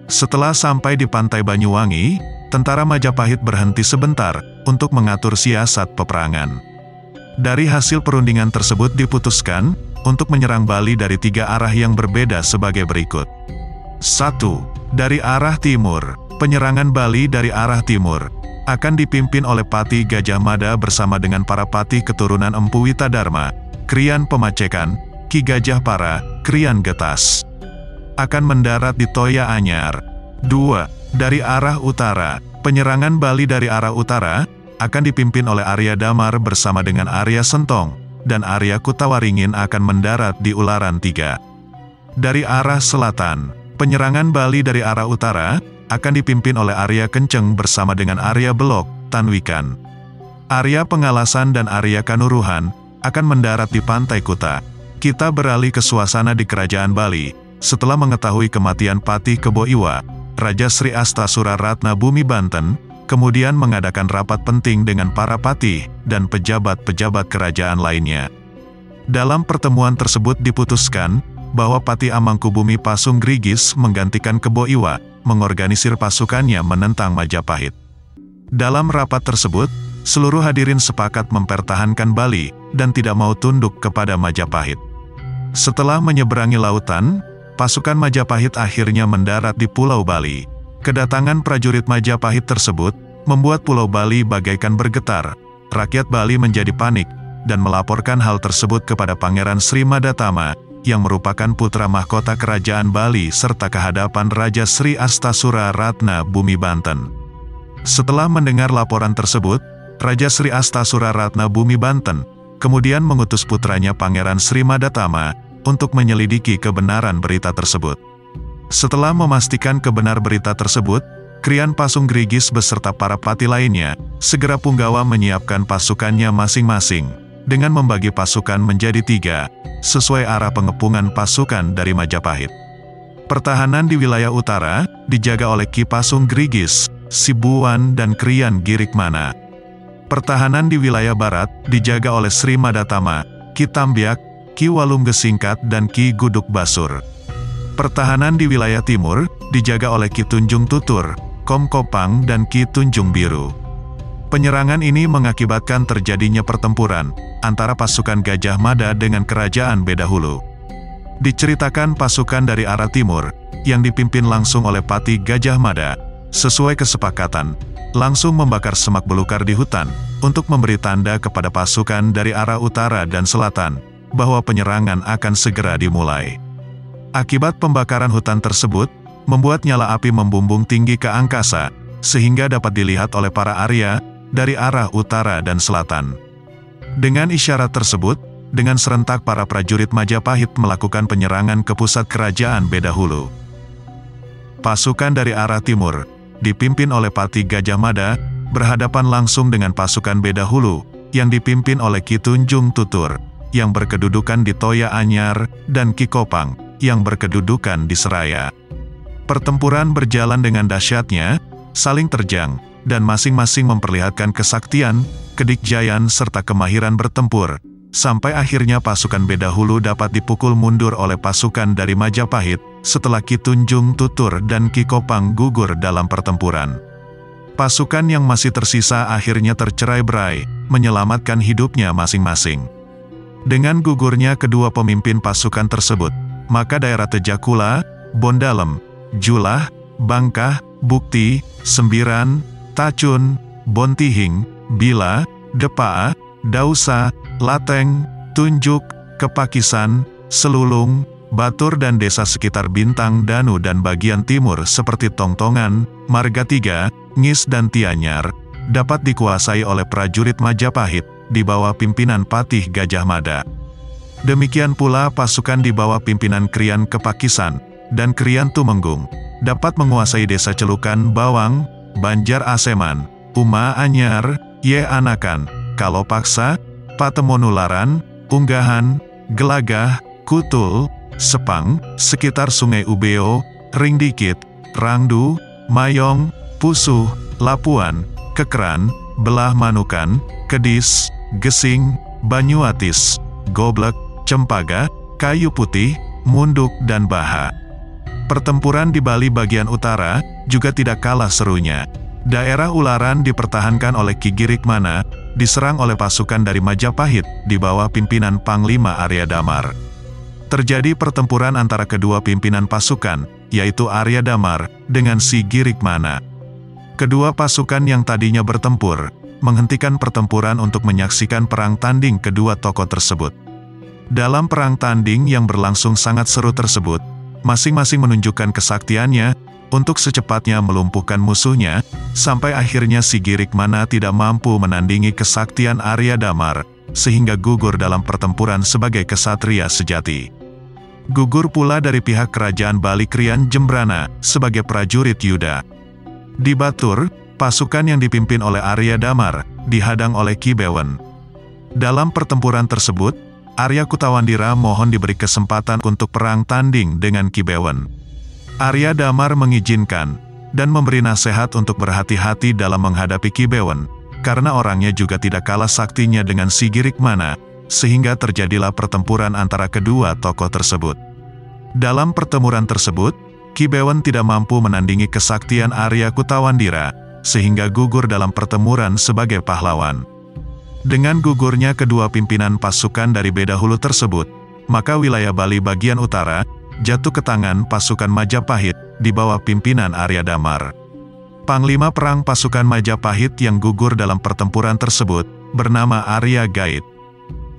Setelah sampai di pantai Banyuwangi, tentara Majapahit berhenti sebentar, untuk mengatur siasat peperangan. Dari hasil perundingan tersebut diputuskan untuk menyerang Bali dari 3 arah yang berbeda sebagai berikut. 1. Dari arah timur. Penyerangan Bali dari arah timur akan dipimpin oleh Patih Gajah Mada bersama dengan para patih keturunan Empu Witadharma, Krian Pemacekan, Ki Gajah Para, Krian Getas. Akan mendarat di Toya Anyar. 2. Dari arah utara. Penyerangan Bali dari arah utara akan dipimpin oleh Arya Damar bersama dengan Arya Sentong, dan Arya Kutawaringin akan mendarat di Ularan 3. Dari arah selatan. Penyerangan Bali dari arah utara akan dipimpin oleh Arya Kenceng bersama dengan Arya Belok, Tanwikan. Arya Pengalasan dan Arya Kanuruhan akan mendarat di Pantai Kuta. Kita beralih ke suasana di Kerajaan Bali. Setelah mengetahui kematian Patih Kebo Iwa, Raja Sri Astasura Ratna Bumi Banten kemudian mengadakan rapat penting dengan para patih dan pejabat-pejabat kerajaan lainnya. Dalam pertemuan tersebut diputuskan bahwa Patih Amangkubumi Pasung Grigis menggantikan Kebo Iwa, mengorganisir pasukannya menentang Majapahit. Dalam rapat tersebut, seluruh hadirin sepakat mempertahankan Bali dan tidak mau tunduk kepada Majapahit. Setelah menyeberangi lautan, pasukan Majapahit akhirnya mendarat di Pulau Bali. Kedatangan prajurit Majapahit tersebut membuat Pulau Bali bagaikan bergetar. Rakyat Bali menjadi panik dan melaporkan hal tersebut kepada Pangeran Sri Madatama yang merupakan putra mahkota Kerajaan Bali serta kehadapan Raja Sri Astasura Ratna Bumi Banten. Setelah mendengar laporan tersebut, Raja Sri Astasura Ratna Bumi Banten kemudian mengutus putranya Pangeran Sri Madatama untuk menyelidiki kebenaran berita tersebut. Setelah memastikan kebenar berita tersebut, Krian Pasung Grigis beserta para patih lainnya segera punggawa menyiapkan pasukannya masing-masing dengan membagi pasukan menjadi 3, sesuai arah pengepungan pasukan dari Majapahit. Pertahanan di wilayah utara dijaga oleh Ki Pasung Grigis, Sibuan dan Krian Girikmana. Pertahanan di wilayah barat dijaga oleh Sri Madatama, Ki Tambyak, Ki Walum Gesingkat dan Ki Guduk Basur. Pertahanan di wilayah timur dijaga oleh Ki Tunjung Tutur, Kom Kopang dan Ki Tunjung Biru. Penyerangan ini mengakibatkan terjadinya pertempuran antara pasukan Gajah Mada dengan kerajaan Bedahulu. Diceritakan pasukan dari arah timur, yang dipimpin langsung oleh Patih Gajah Mada, sesuai kesepakatan, langsung membakar semak belukar di hutan, untuk memberi tanda kepada pasukan dari arah utara dan selatan, bahwa penyerangan akan segera dimulai. Akibat pembakaran hutan tersebut, membuat nyala api membumbung tinggi ke angkasa, sehingga dapat dilihat oleh para Arya, dari arah utara dan selatan. Dengan isyarat tersebut, dengan serentak para prajurit Majapahit melakukan penyerangan ke pusat kerajaan Bedahulu. Pasukan dari arah timur, dipimpin oleh Patih Gajah Mada, berhadapan langsung dengan pasukan Bedahulu, yang dipimpin oleh Ki Tunjung Tutur, yang berkedudukan di Toya Anyar, dan Ki Kopang, yang berkedudukan di Seraya. Pertempuran berjalan dengan dahsyatnya, saling terjang, dan masing-masing memperlihatkan kesaktian, kedikjayan serta kemahiran bertempur, sampai akhirnya pasukan Bedahulu dapat dipukul mundur oleh pasukan dari Majapahit, setelah Ki Tunjung Tutur dan Ki Kopang gugur dalam pertempuran. Pasukan yang masih tersisa akhirnya tercerai-berai, menyelamatkan hidupnya masing-masing. Dengan gugurnya kedua pemimpin pasukan tersebut, maka daerah Tejakula, Bondalem, Julah, Bangkah, Bukti, Sembiran, Tacun, Bontihing, Bila, Depaa, Dausa, Lateng, Tunjuk, Kepakisan, Selulung, Batur dan desa sekitar Bintang Danu dan bagian timur seperti Tongtongan, Marga 3, Ngis dan Tianyar, dapat dikuasai oleh prajurit Majapahit, di bawah pimpinan Patih Gajah Mada. Demikian pula pasukan di bawah pimpinan Krian Kepakisan, dan Krian Tumenggung, dapat menguasai desa Celukan Bawang, Banjar Aseman, Uma Anyar, Ye Anakan, Kalopaksa, Patemonularan, Unggahan, Gelagah, Kutul, Sepang, sekitar Sungai Ubeo, Ringdikit, Rangdu, Mayong, Pusuh, Lapuan, Kekeran, Belah Manukan, Kedis, Gesing, Banyuatis, Goblek, Cempaka, Kayu Putih, Munduk dan Baha. Pertempuran di Bali bagian utara juga tidak kalah serunya. Daerah Ularan dipertahankan oleh Ki Girikmana, diserang oleh pasukan dari Majapahit di bawah pimpinan Panglima Arya Damar. Terjadi pertempuran antara kedua pimpinan pasukan, yaitu Arya Damar dengan Sigirikmana. Kedua pasukan yang tadinya bertempur, menghentikan pertempuran untuk menyaksikan perang tanding kedua tokoh tersebut. Dalam perang tanding yang berlangsung sangat seru tersebut, masing-masing menunjukkan kesaktiannya untuk secepatnya melumpuhkan musuhnya, sampai akhirnya Sigirikmana tidak mampu menandingi kesaktian Arya Damar, sehingga gugur dalam pertempuran sebagai kesatria sejati. Gugur pula dari pihak kerajaan Bali Krian Jembrana sebagai prajurit Yuda. Di Batur, pasukan yang dipimpin oleh Arya Damar dihadang oleh Ki Bewen. Dalam pertempuran tersebut, Arya Kutawandira mohon diberi kesempatan untuk perang tanding dengan Ki Bewen. Arya Damar mengizinkan dan memberi nasihat untuk berhati-hati dalam menghadapi Ki Bewen, karena orangnya juga tidak kalah saktinya dengan Sigirikmana, sehingga terjadilah pertempuran antara kedua tokoh tersebut. Dalam pertempuran tersebut, Ki Bewen tidak mampu menandingi kesaktian Arya Kutawandira, sehingga gugur dalam pertempuran sebagai pahlawan. Dengan gugurnya kedua pimpinan pasukan dari Beda Hulu tersebut, maka wilayah Bali bagian utara jatuh ke tangan pasukan Majapahit di bawah pimpinan Arya Damar. Panglima perang pasukan Majapahit yang gugur dalam pertempuran tersebut bernama Arya Gait.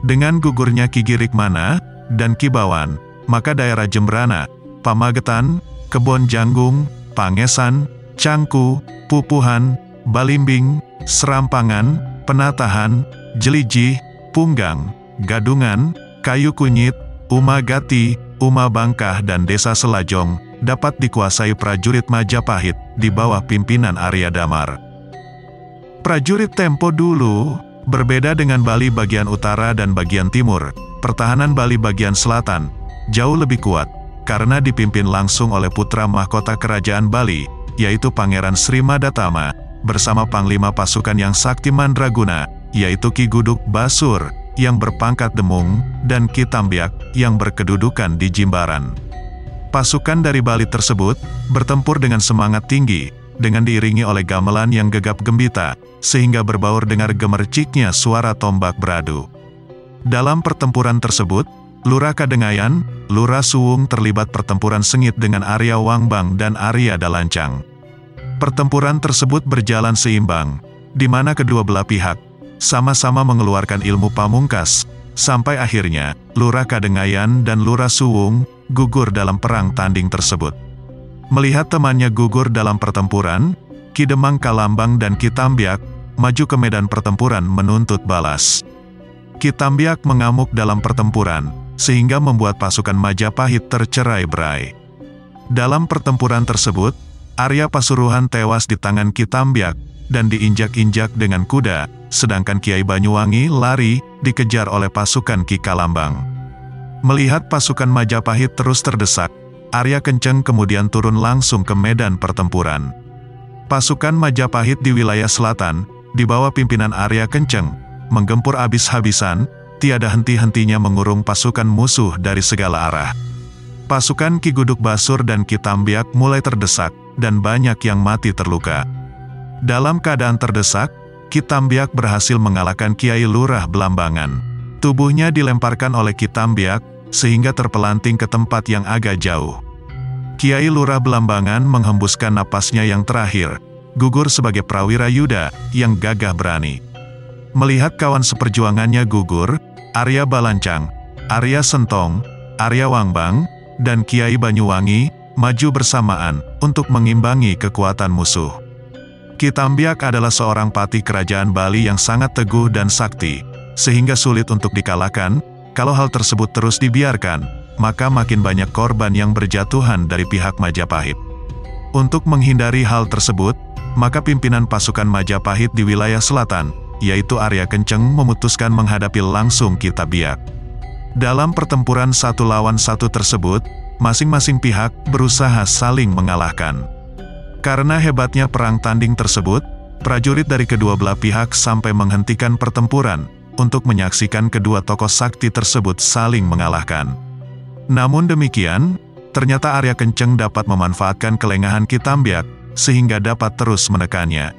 Dengan gugurnya Ki Girikmana dan Ki Bawan, maka daerah Jembrana, Pamagetan, Kebon Janggung, Pangesan, Cangku, Pupuhan, Balimbing, Serampangan, Penatahan, Jeliji, Punggang, Gadungan, Kayu Kunyit, Umagati, Umabangkah dan Desa Selajong dapat dikuasai prajurit Majapahit di bawah pimpinan Arya Damar. Prajurit tempo dulu berbeda dengan Bali bagian utara dan bagian timur. Pertahanan Bali bagian selatan jauh lebih kuat karena dipimpin langsung oleh putra mahkota kerajaan Bali, yaitu Pangeran Sri Madatama, bersama panglima pasukan yang sakti mandraguna, yaitu Ki Guduk Basur, yang berpangkat Demung, dan Ki Tambyak, yang berkedudukan di Jimbaran. Pasukan dari Bali tersebut bertempur dengan semangat tinggi, dengan diiringi oleh gamelan yang gegap gembita, sehingga berbaur dengar gemerciknya suara tombak beradu. Dalam pertempuran tersebut, Lurah Kadengayan, Lurah Suwung terlibat pertempuran sengit dengan Arya Wangbang dan Arya Dalancang. Pertempuran tersebut berjalan seimbang, di mana kedua belah pihak sama-sama mengeluarkan ilmu pamungkas, sampai akhirnya Lurah Kadengayan dan Lurah Suwung gugur dalam perang tanding tersebut. Melihat temannya gugur dalam pertempuran, Ki Demang Kalambang dan Ki Tambyak maju ke medan pertempuran menuntut balas. Ki Tambyak mengamuk dalam pertempuran, sehingga membuat pasukan Majapahit tercerai-berai. Dalam pertempuran tersebut, Arya Pasuruhan tewas di tangan Ki Tambyak dan diinjak-injak dengan kuda, sedangkan Kiai Banyuwangi lari dikejar oleh pasukan Ki Kalambang. Melihat pasukan Majapahit terus terdesak, Arya Kenceng kemudian turun langsung ke medan pertempuran. Pasukan Majapahit di wilayah selatan, di bawah pimpinan Arya Kenceng, menggempur habis-habisan, tiada henti-hentinya mengurung pasukan musuh dari segala arah. Pasukan Ki Guduk Basur dan Ki Tambyak mulai terdesak, dan banyak yang mati terluka. Dalam keadaan terdesak, Ki Tambyak berhasil mengalahkan Kiai Lurah Belambangan. Tubuhnya dilemparkan oleh Ki Tambyak, sehingga terpelanting ke tempat yang agak jauh. Kiai Lurah Belambangan menghembuskan napasnya yang terakhir, gugur sebagai prawira Yuda yang gagah berani. Melihat kawan seperjuangannya gugur, Arya Balancang, Arya Sentong, Arya Wangbang, dan Kiai Banyuwangi maju bersamaan untuk mengimbangi kekuatan musuh. Ki Tambyak adalah seorang patih kerajaan Bali yang sangat teguh dan sakti, sehingga sulit untuk dikalahkan. Kalau hal tersebut terus dibiarkan, maka makin banyak korban yang berjatuhan dari pihak Majapahit. Untuk menghindari hal tersebut, maka pimpinan pasukan Majapahit di wilayah selatan, yaitu Arya Kenceng, memutuskan menghadapi langsung Ki Tambyak. Dalam pertempuran 1 lawan 1 tersebut, masing-masing pihak berusaha saling mengalahkan. Karena hebatnya perang tanding tersebut, prajurit dari kedua belah pihak sampai menghentikan pertempuran untuk menyaksikan kedua tokoh sakti tersebut saling mengalahkan. Namun demikian, ternyata Arya Kenceng dapat memanfaatkan kelengahan Ki Tambyak, sehingga dapat terus menekannya.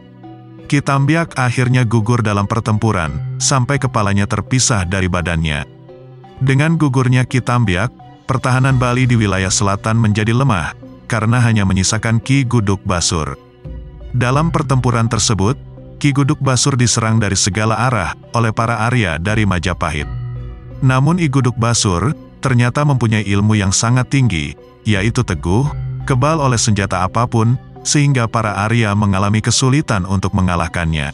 Ki Tambyak akhirnya gugur dalam pertempuran, sampai kepalanya terpisah dari badannya. Dengan gugurnya Ki Tambyak, pertahanan Bali di wilayah selatan menjadi lemah, karena hanya menyisakan Ki Guduk Basur. Dalam pertempuran tersebut, Ki Guduk Basur diserang dari segala arah oleh para Arya dari Majapahit. Namun Ki Guduk Basur ternyata mempunyai ilmu yang sangat tinggi, yaitu teguh, kebal oleh senjata apapun, sehingga para Arya mengalami kesulitan untuk mengalahkannya.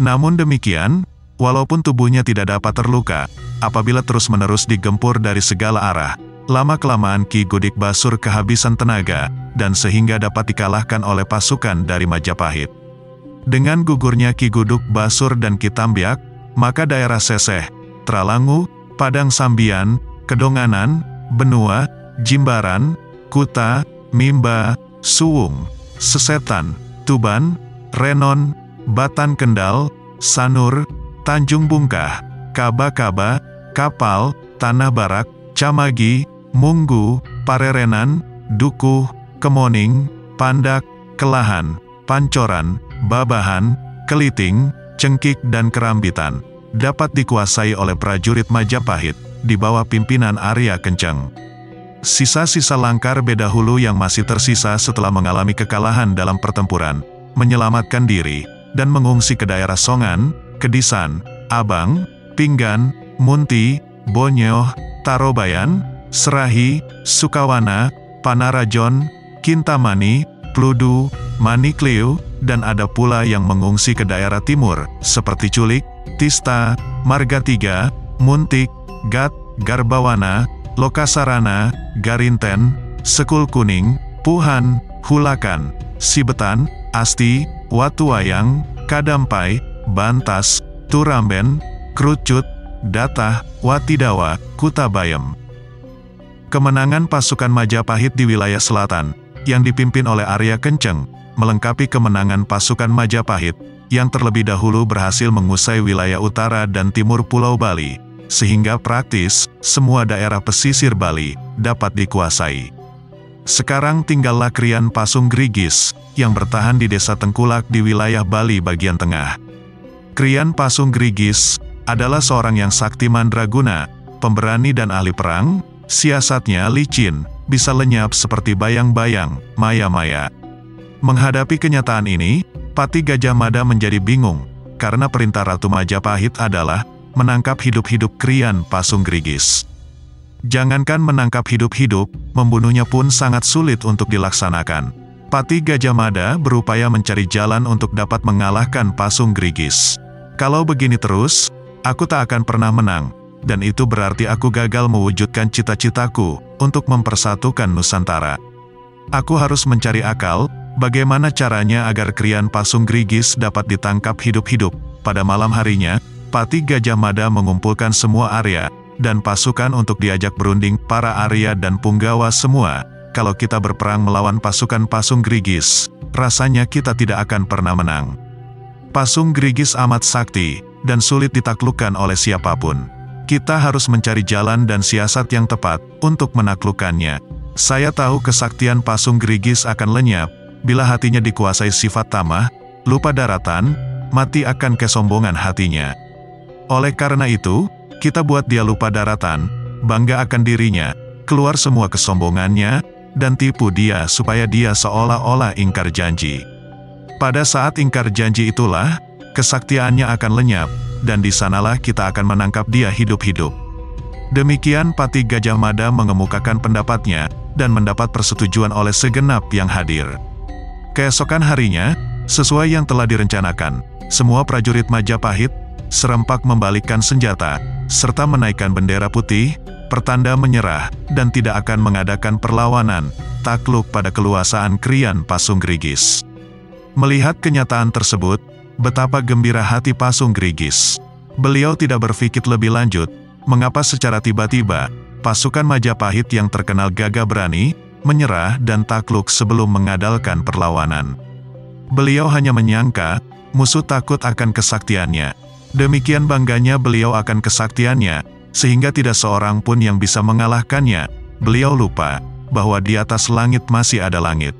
Namun demikian, walaupun tubuhnya tidak dapat terluka, apabila terus-menerus digempur dari segala arah, lama-kelamaan Ki Guduk Basur kehabisan tenaga, dan sehingga dapat dikalahkan oleh pasukan dari Majapahit. Dengan gugurnya Ki Guduk Basur dan Ki Tambyak, maka daerah Seseh, Tralangu, Padang Sambian, Kedonganan, Benua, Jimbaran, Kuta, Mimba, Suwung, Sesetan, Tuban, Renon, Batan Kendal, Sanur, Tanjung Bungkah, Kaba-Kaba, Kapal, Tanah Barak, Camagi, Munggu, Parerenan, Dukuh, Kemoning, Pandak, Kelahan, Pancoran, Babahan, Keliting, Cengkik dan Kerambitan dapat dikuasai oleh prajurit Majapahit di bawah pimpinan Arya Kenceng. Sisa-sisa Langkar Bedahulu yang masih tersisa setelah mengalami kekalahan dalam pertempuran, menyelamatkan diri, dan mengungsi ke daerah Songan, Kedisan, Abang, Pinggan, Munti, Bonyoh, Tarobayan, Serahi, Sukawana, Panarajon, Kintamani, Pludu, Manikleu, dan ada pula yang mengungsi ke daerah timur, seperti Culik, Tista, Margatiga, Muntik, Gat, Garbawana, Lokasarana, Garinten, Sekul Kuning, Puhan, Hulakan, Sibetan, Asti, Watuayang, Kadampai, Bantas, Turamben, Krucut, Datah, Watidawa, Kutabayam. Kemenangan pasukan Majapahit di wilayah selatan, yang dipimpin oleh Arya Kenceng, melengkapi kemenangan pasukan Majapahit, yang terlebih dahulu berhasil mengusai wilayah utara dan timur Pulau Bali, sehingga praktis, semua daerah pesisir Bali, dapat dikuasai. Sekarang tinggallah Krian Pasung Grigis, yang bertahan di desa Tengkulak di wilayah Bali bagian tengah. Krian Pasung Grigis, adalah seorang yang sakti mandraguna, pemberani dan ahli perang, siasatnya licin, bisa lenyap seperti bayang-bayang, maya-maya. Menghadapi kenyataan ini, Pati Gajah Mada menjadi bingung, karena perintah Ratu Majapahit adalah menangkap hidup-hidup Krian Pasung Grigis. Jangankan menangkap hidup-hidup, membunuhnya pun sangat sulit untuk dilaksanakan. Pati Gajah Mada berupaya mencari jalan untuk dapat mengalahkan Pasung Grigis. Kalau begini terus, aku tak akan pernah menang, dan itu berarti aku gagal mewujudkan cita-citaku untuk mempersatukan Nusantara. Aku harus mencari akal, bagaimana caranya agar Krian Pasung Grigis dapat ditangkap hidup-hidup. Pada malam harinya, Pati Gajah Mada mengumpulkan semua Arya dan pasukan untuk diajak berunding. Para Arya dan Punggawa semua, kalau kita berperang melawan pasukan Pasung Grigis, rasanya kita tidak akan pernah menang. Pasung Grigis amat sakti, dan sulit ditaklukkan oleh siapapun. Kita harus mencari jalan dan siasat yang tepat untuk menaklukkannya. Saya tahu kesaktian Pasung Grigis akan lenyap bila hatinya dikuasai sifat tamah, lupa daratan, mati akan kesombongan hatinya. Oleh karena itu, kita buat dia lupa daratan, bangga akan dirinya, keluar semua kesombongannya, dan tipu dia supaya dia seolah-olah ingkar janji. Pada saat ingkar janji itulah, kesaktiannya akan lenyap, dan di sanalah kita akan menangkap dia hidup-hidup. Demikian Pati Gajah Mada mengemukakan pendapatnya, dan mendapat persetujuan oleh segenap yang hadir. Keesokan harinya, sesuai yang telah direncanakan, semua prajurit Majapahit serempak membalikkan senjata, serta menaikkan bendera putih, pertanda menyerah, dan tidak akan mengadakan perlawanan, takluk pada keluasaan Krian Pasung Grigis. Melihat kenyataan tersebut, betapa gembira hati Pasung Grigis. Beliau tidak berpikir lebih lanjut, mengapa secara tiba-tiba, pasukan Majapahit yang terkenal gagah berani, menyerah dan takluk sebelum mengadakan perlawanan. Beliau hanya menyangka, musuh takut akan kesaktiannya. Demikian bangganya beliau akan kesaktiannya, sehingga tidak seorang pun yang bisa mengalahkannya. Beliau lupa, bahwa di atas langit masih ada langit.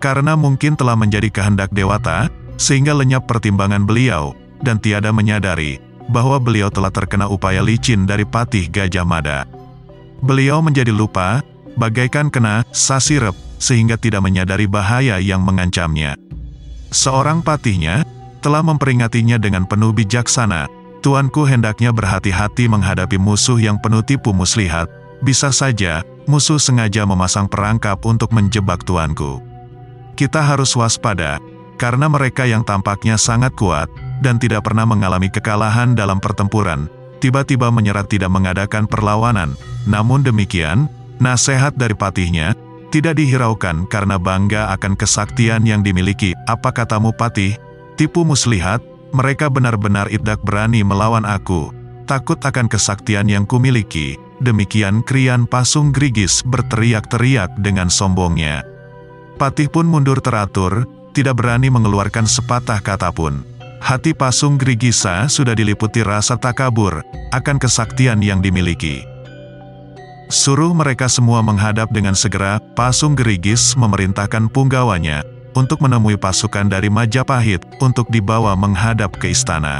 Karena mungkin telah menjadi kehendak Dewata, sehingga lenyap pertimbangan beliau, dan tiada menyadari bahwa beliau telah terkena upaya licin dari Patih Gajah Mada. Beliau menjadi lupa, bagaikan kena sasirep, sehingga tidak menyadari bahaya yang mengancamnya. Seorang patihnya telah memperingatnya dengan penuh bijaksana, "Tuanku hendaknya berhati-hati menghadapi musuh yang penuh tipu muslihat. Bisa saja, musuh sengaja memasang perangkap untuk menjebak tuanku. Kita harus waspada, karena mereka yang tampaknya sangat kuat, dan tidak pernah mengalami kekalahan dalam pertempuran, tiba-tiba menyerah tidak mengadakan perlawanan. Namun demikian, nasihat dari patihnya tidak dihiraukan karena bangga akan kesaktian yang dimiliki. Apa katamu Patih? Tipu muslihat, mereka benar-benar tidak berani melawan aku. Takut akan kesaktian yang kumiliki." Demikian Krian Pasung Grigis berteriak-teriak dengan sombongnya. Patih pun mundur teratur, tidak berani mengeluarkan sepatah kata pun. Hati Pasung Grigisa sudah diliputi rasa takabur akan kesaktian yang dimiliki. Suruh mereka semua menghadap dengan segera. Pasung Grigis memerintahkan punggawanya untuk menemui pasukan dari Majapahit untuk dibawa menghadap ke istana.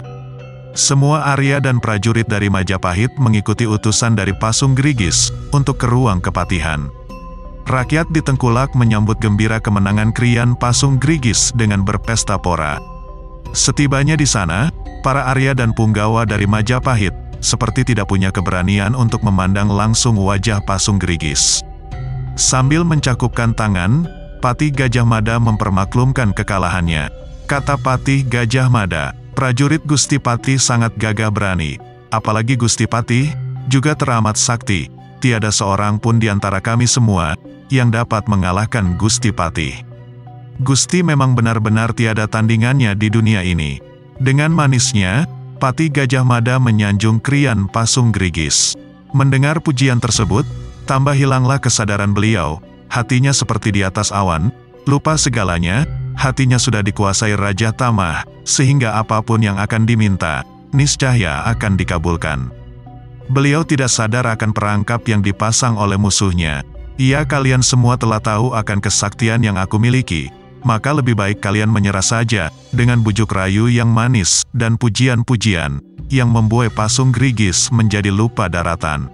Semua Arya dan prajurit dari Majapahit mengikuti utusan dari Pasung Grigis untuk ke ruang kepatihan. Rakyat di Tengkulak menyambut gembira kemenangan Krian Pasung Grigis dengan berpesta pora. Setibanya di sana, para Arya dan punggawa dari Majapahit seperti tidak punya keberanian untuk memandang langsung wajah Pasung Grigis. Sambil mencakupkan tangan, Patih Gajah Mada mempermaklumkan kekalahannya. Kata Patih Gajah Mada, "Prajurit Gusti Patih sangat gagah berani, apalagi Gusti Patih juga teramat sakti. Tiada seorang pun di antara kami semua yang dapat mengalahkan Gusti Patih. Gusti memang benar-benar tiada tandingannya di dunia ini." Dengan manisnya, Patih Gajah Mada menyanjung Krian Pasung Grigis. Mendengar pujian tersebut, tambah hilanglah kesadaran beliau. Hatinya seperti di atas awan, lupa segalanya. Hatinya sudah dikuasai Raja Tamah, sehingga apapun yang akan diminta, niscaya akan dikabulkan. Beliau tidak sadar akan perangkap yang dipasang oleh musuhnya. "Ya, kalian semua telah tahu akan kesaktian yang aku miliki, maka lebih baik kalian menyerah saja." Dengan bujuk rayu yang manis dan pujian-pujian yang membuat Pasung Grigis menjadi lupa daratan.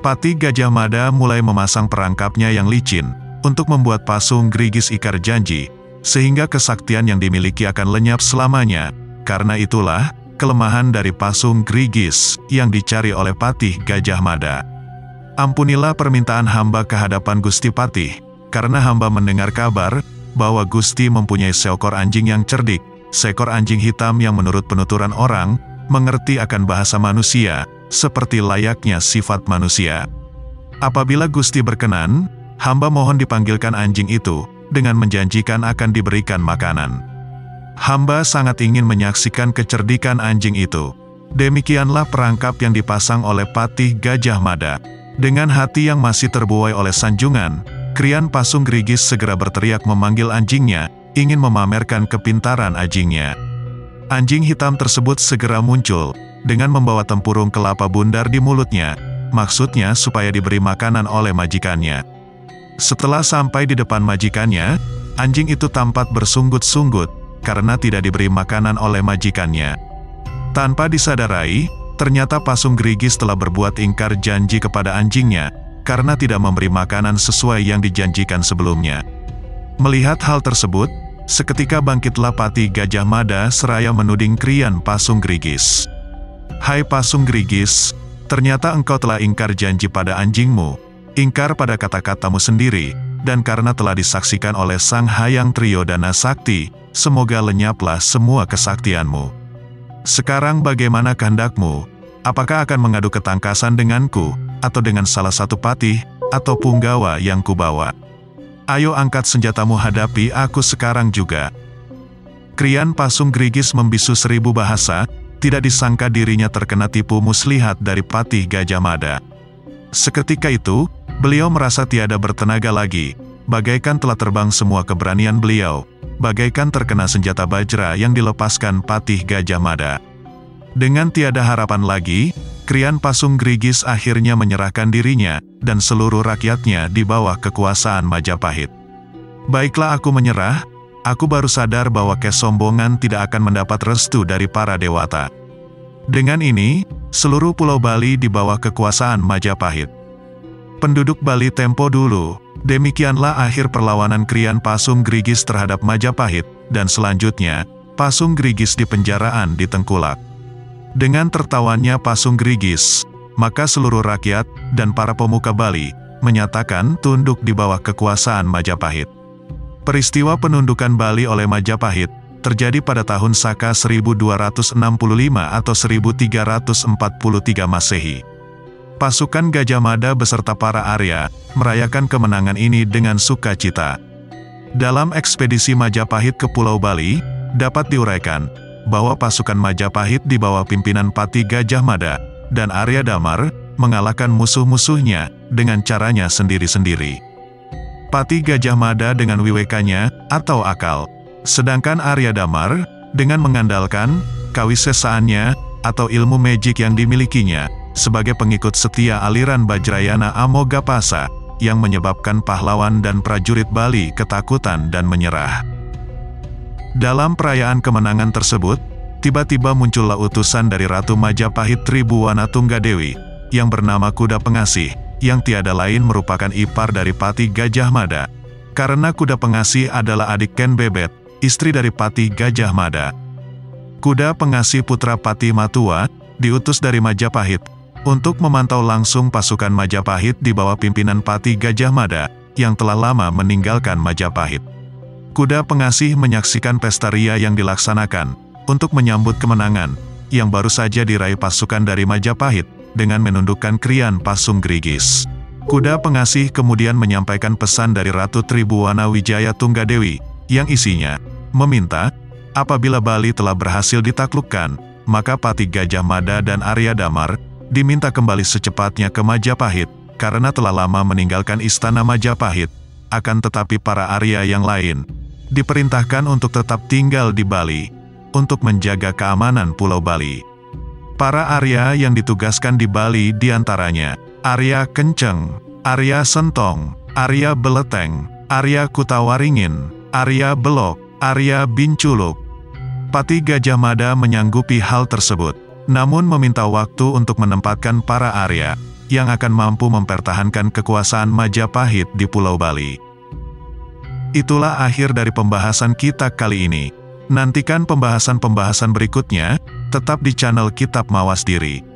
Patih Gajah Mada mulai memasang perangkapnya yang licin untuk membuat Pasung Grigis ingkar janji, sehingga kesaktian yang dimiliki akan lenyap selamanya. Karena itulah kelemahan dari Pasung Grigis yang dicari oleh Patih Gajah Mada. "Ampunilah permintaan hamba ke hadapan Gusti Patih, karena hamba mendengar kabar bahwa Gusti mempunyai seekor anjing yang cerdik, seekor anjing hitam yang menurut penuturan orang, mengerti akan bahasa manusia, seperti layaknya sifat manusia. Apabila Gusti berkenan, hamba mohon dipanggilkan anjing itu, dengan menjanjikan akan diberikan makanan. Hamba sangat ingin menyaksikan kecerdikan anjing itu." Demikianlah perangkap yang dipasang oleh Patih Gajah Mada. Dengan hati yang masih terbuai oleh sanjungan, Krian Pasung Grigis segera berteriak memanggil anjingnya, ingin memamerkan kepintaran anjingnya. Anjing hitam tersebut segera muncul, dengan membawa tempurung kelapa bundar di mulutnya, maksudnya supaya diberi makanan oleh majikannya. Setelah sampai di depan majikannya, anjing itu tampak bersunggut-sunggut, karena tidak diberi makanan oleh majikannya. Tanpa disadarai, ternyata Pasung Grigis telah berbuat ingkar janji kepada anjingnya, karena tidak memberi makanan sesuai yang dijanjikan sebelumnya. Melihat hal tersebut, seketika bangkitlah Patih Gajah Mada seraya menuding Krian Pasung Grigis. "Hai Pasung Grigis, ternyata engkau telah ingkar janji pada anjingmu, ingkar pada kata-katamu sendiri, dan karena telah disaksikan oleh Sang Hyang Triyodana Sakti, semoga lenyaplah semua kesaktianmu. Sekarang bagaimana kehendakmu? Apakah akan mengadu ketangkasan denganku, atau dengan salah satu patih, atau punggawa yang kubawa? Ayo angkat senjatamu hadapi aku sekarang juga." Krian Pasung Grigis membisu 1000 bahasa, tidak disangka dirinya terkena tipu muslihat dari Patih Gajah Mada. Seketika itu, beliau merasa tiada bertenaga lagi, bagaikan telah terbang semua keberanian beliau, bagaikan terkena senjata bajra yang dilepaskan Patih Gajah Mada. Dengan tiada harapan lagi, Krian Pasung Grigis akhirnya menyerahkan dirinya, dan seluruh rakyatnya di bawah kekuasaan Majapahit. "Baiklah aku menyerah, aku baru sadar bahwa kesombongan tidak akan mendapat restu dari para dewata. Dengan ini, seluruh Pulau Bali di bawah kekuasaan Majapahit. Penduduk Bali tempo dulu, demikianlah akhir perlawanan Krian Pasung Grigis terhadap Majapahit, dan selanjutnya, Pasung Grigis di penjaraan di Tengkulak. Dengan tertawannya Pasung Grigis, maka seluruh rakyat dan para pemuka Bali menyatakan tunduk di bawah kekuasaan Majapahit. Peristiwa penundukan Bali oleh Majapahit terjadi pada tahun Saka 1265 atau 1343 Masehi. Pasukan Gajah Mada beserta para Arya merayakan kemenangan ini dengan sukacita. Dalam ekspedisi Majapahit ke Pulau Bali, dapat diuraikan bahwa pasukan Majapahit di bawah pimpinan Pati Gajah Mada dan Arya Damar mengalahkan musuh-musuhnya dengan caranya sendiri-sendiri. Pati Gajah Mada dengan wiwekanya atau akal, sedangkan Arya Damar dengan mengandalkan kawisesaannya atau ilmu magic yang dimilikinya sebagai pengikut setia aliran Bajrayana Amogapasa yang menyebabkan pahlawan dan prajurit Bali ketakutan dan menyerah. Dalam perayaan kemenangan tersebut, tiba-tiba muncullah utusan dari Ratu Majapahit Tribhuwana Tunggadewi yang bernama Kuda Pengasih, yang tiada lain merupakan ipar dari Pati Gajah Mada. Karena Kuda Pengasih adalah adik Ken Bebet, istri dari Pati Gajah Mada. Kuda Pengasih putra Pati Matua diutus dari Majapahit untuk memantau langsung pasukan Majapahit di bawah pimpinan Pati Gajah Mada yang telah lama meninggalkan Majapahit. Kuda Pengasih menyaksikan pesta ria yang dilaksanakan untuk menyambut kemenangan yang baru saja diraih pasukan dari Majapahit dengan menundukkan Krian Pasung Grigis. Kuda Pengasih kemudian menyampaikan pesan dari Ratu Tribhuwana Wijaya Tunggadewi, yang isinya meminta, apabila Bali telah berhasil ditaklukkan, maka Pati Gajah Mada dan Arya Damar diminta kembali secepatnya ke Majapahit, karena telah lama meninggalkan istana Majapahit. Akan tetapi para Arya yang lain diperintahkan untuk tetap tinggal di Bali, untuk menjaga keamanan Pulau Bali. Para Arya yang ditugaskan di Bali diantaranya Arya Kenceng, Arya Sentong, Arya Beleteng, Arya Kutawaringin, Arya Belok, Arya Binculuk. Pati Gajah Mada menyanggupi hal tersebut, namun meminta waktu untuk menempatkan para Arya yang akan mampu mempertahankan kekuasaan Majapahit di Pulau Bali. Itulah akhir dari pembahasan kita kali ini. Nantikan pembahasan-pembahasan berikutnya, tetap di channel Kitab Mawas Diri.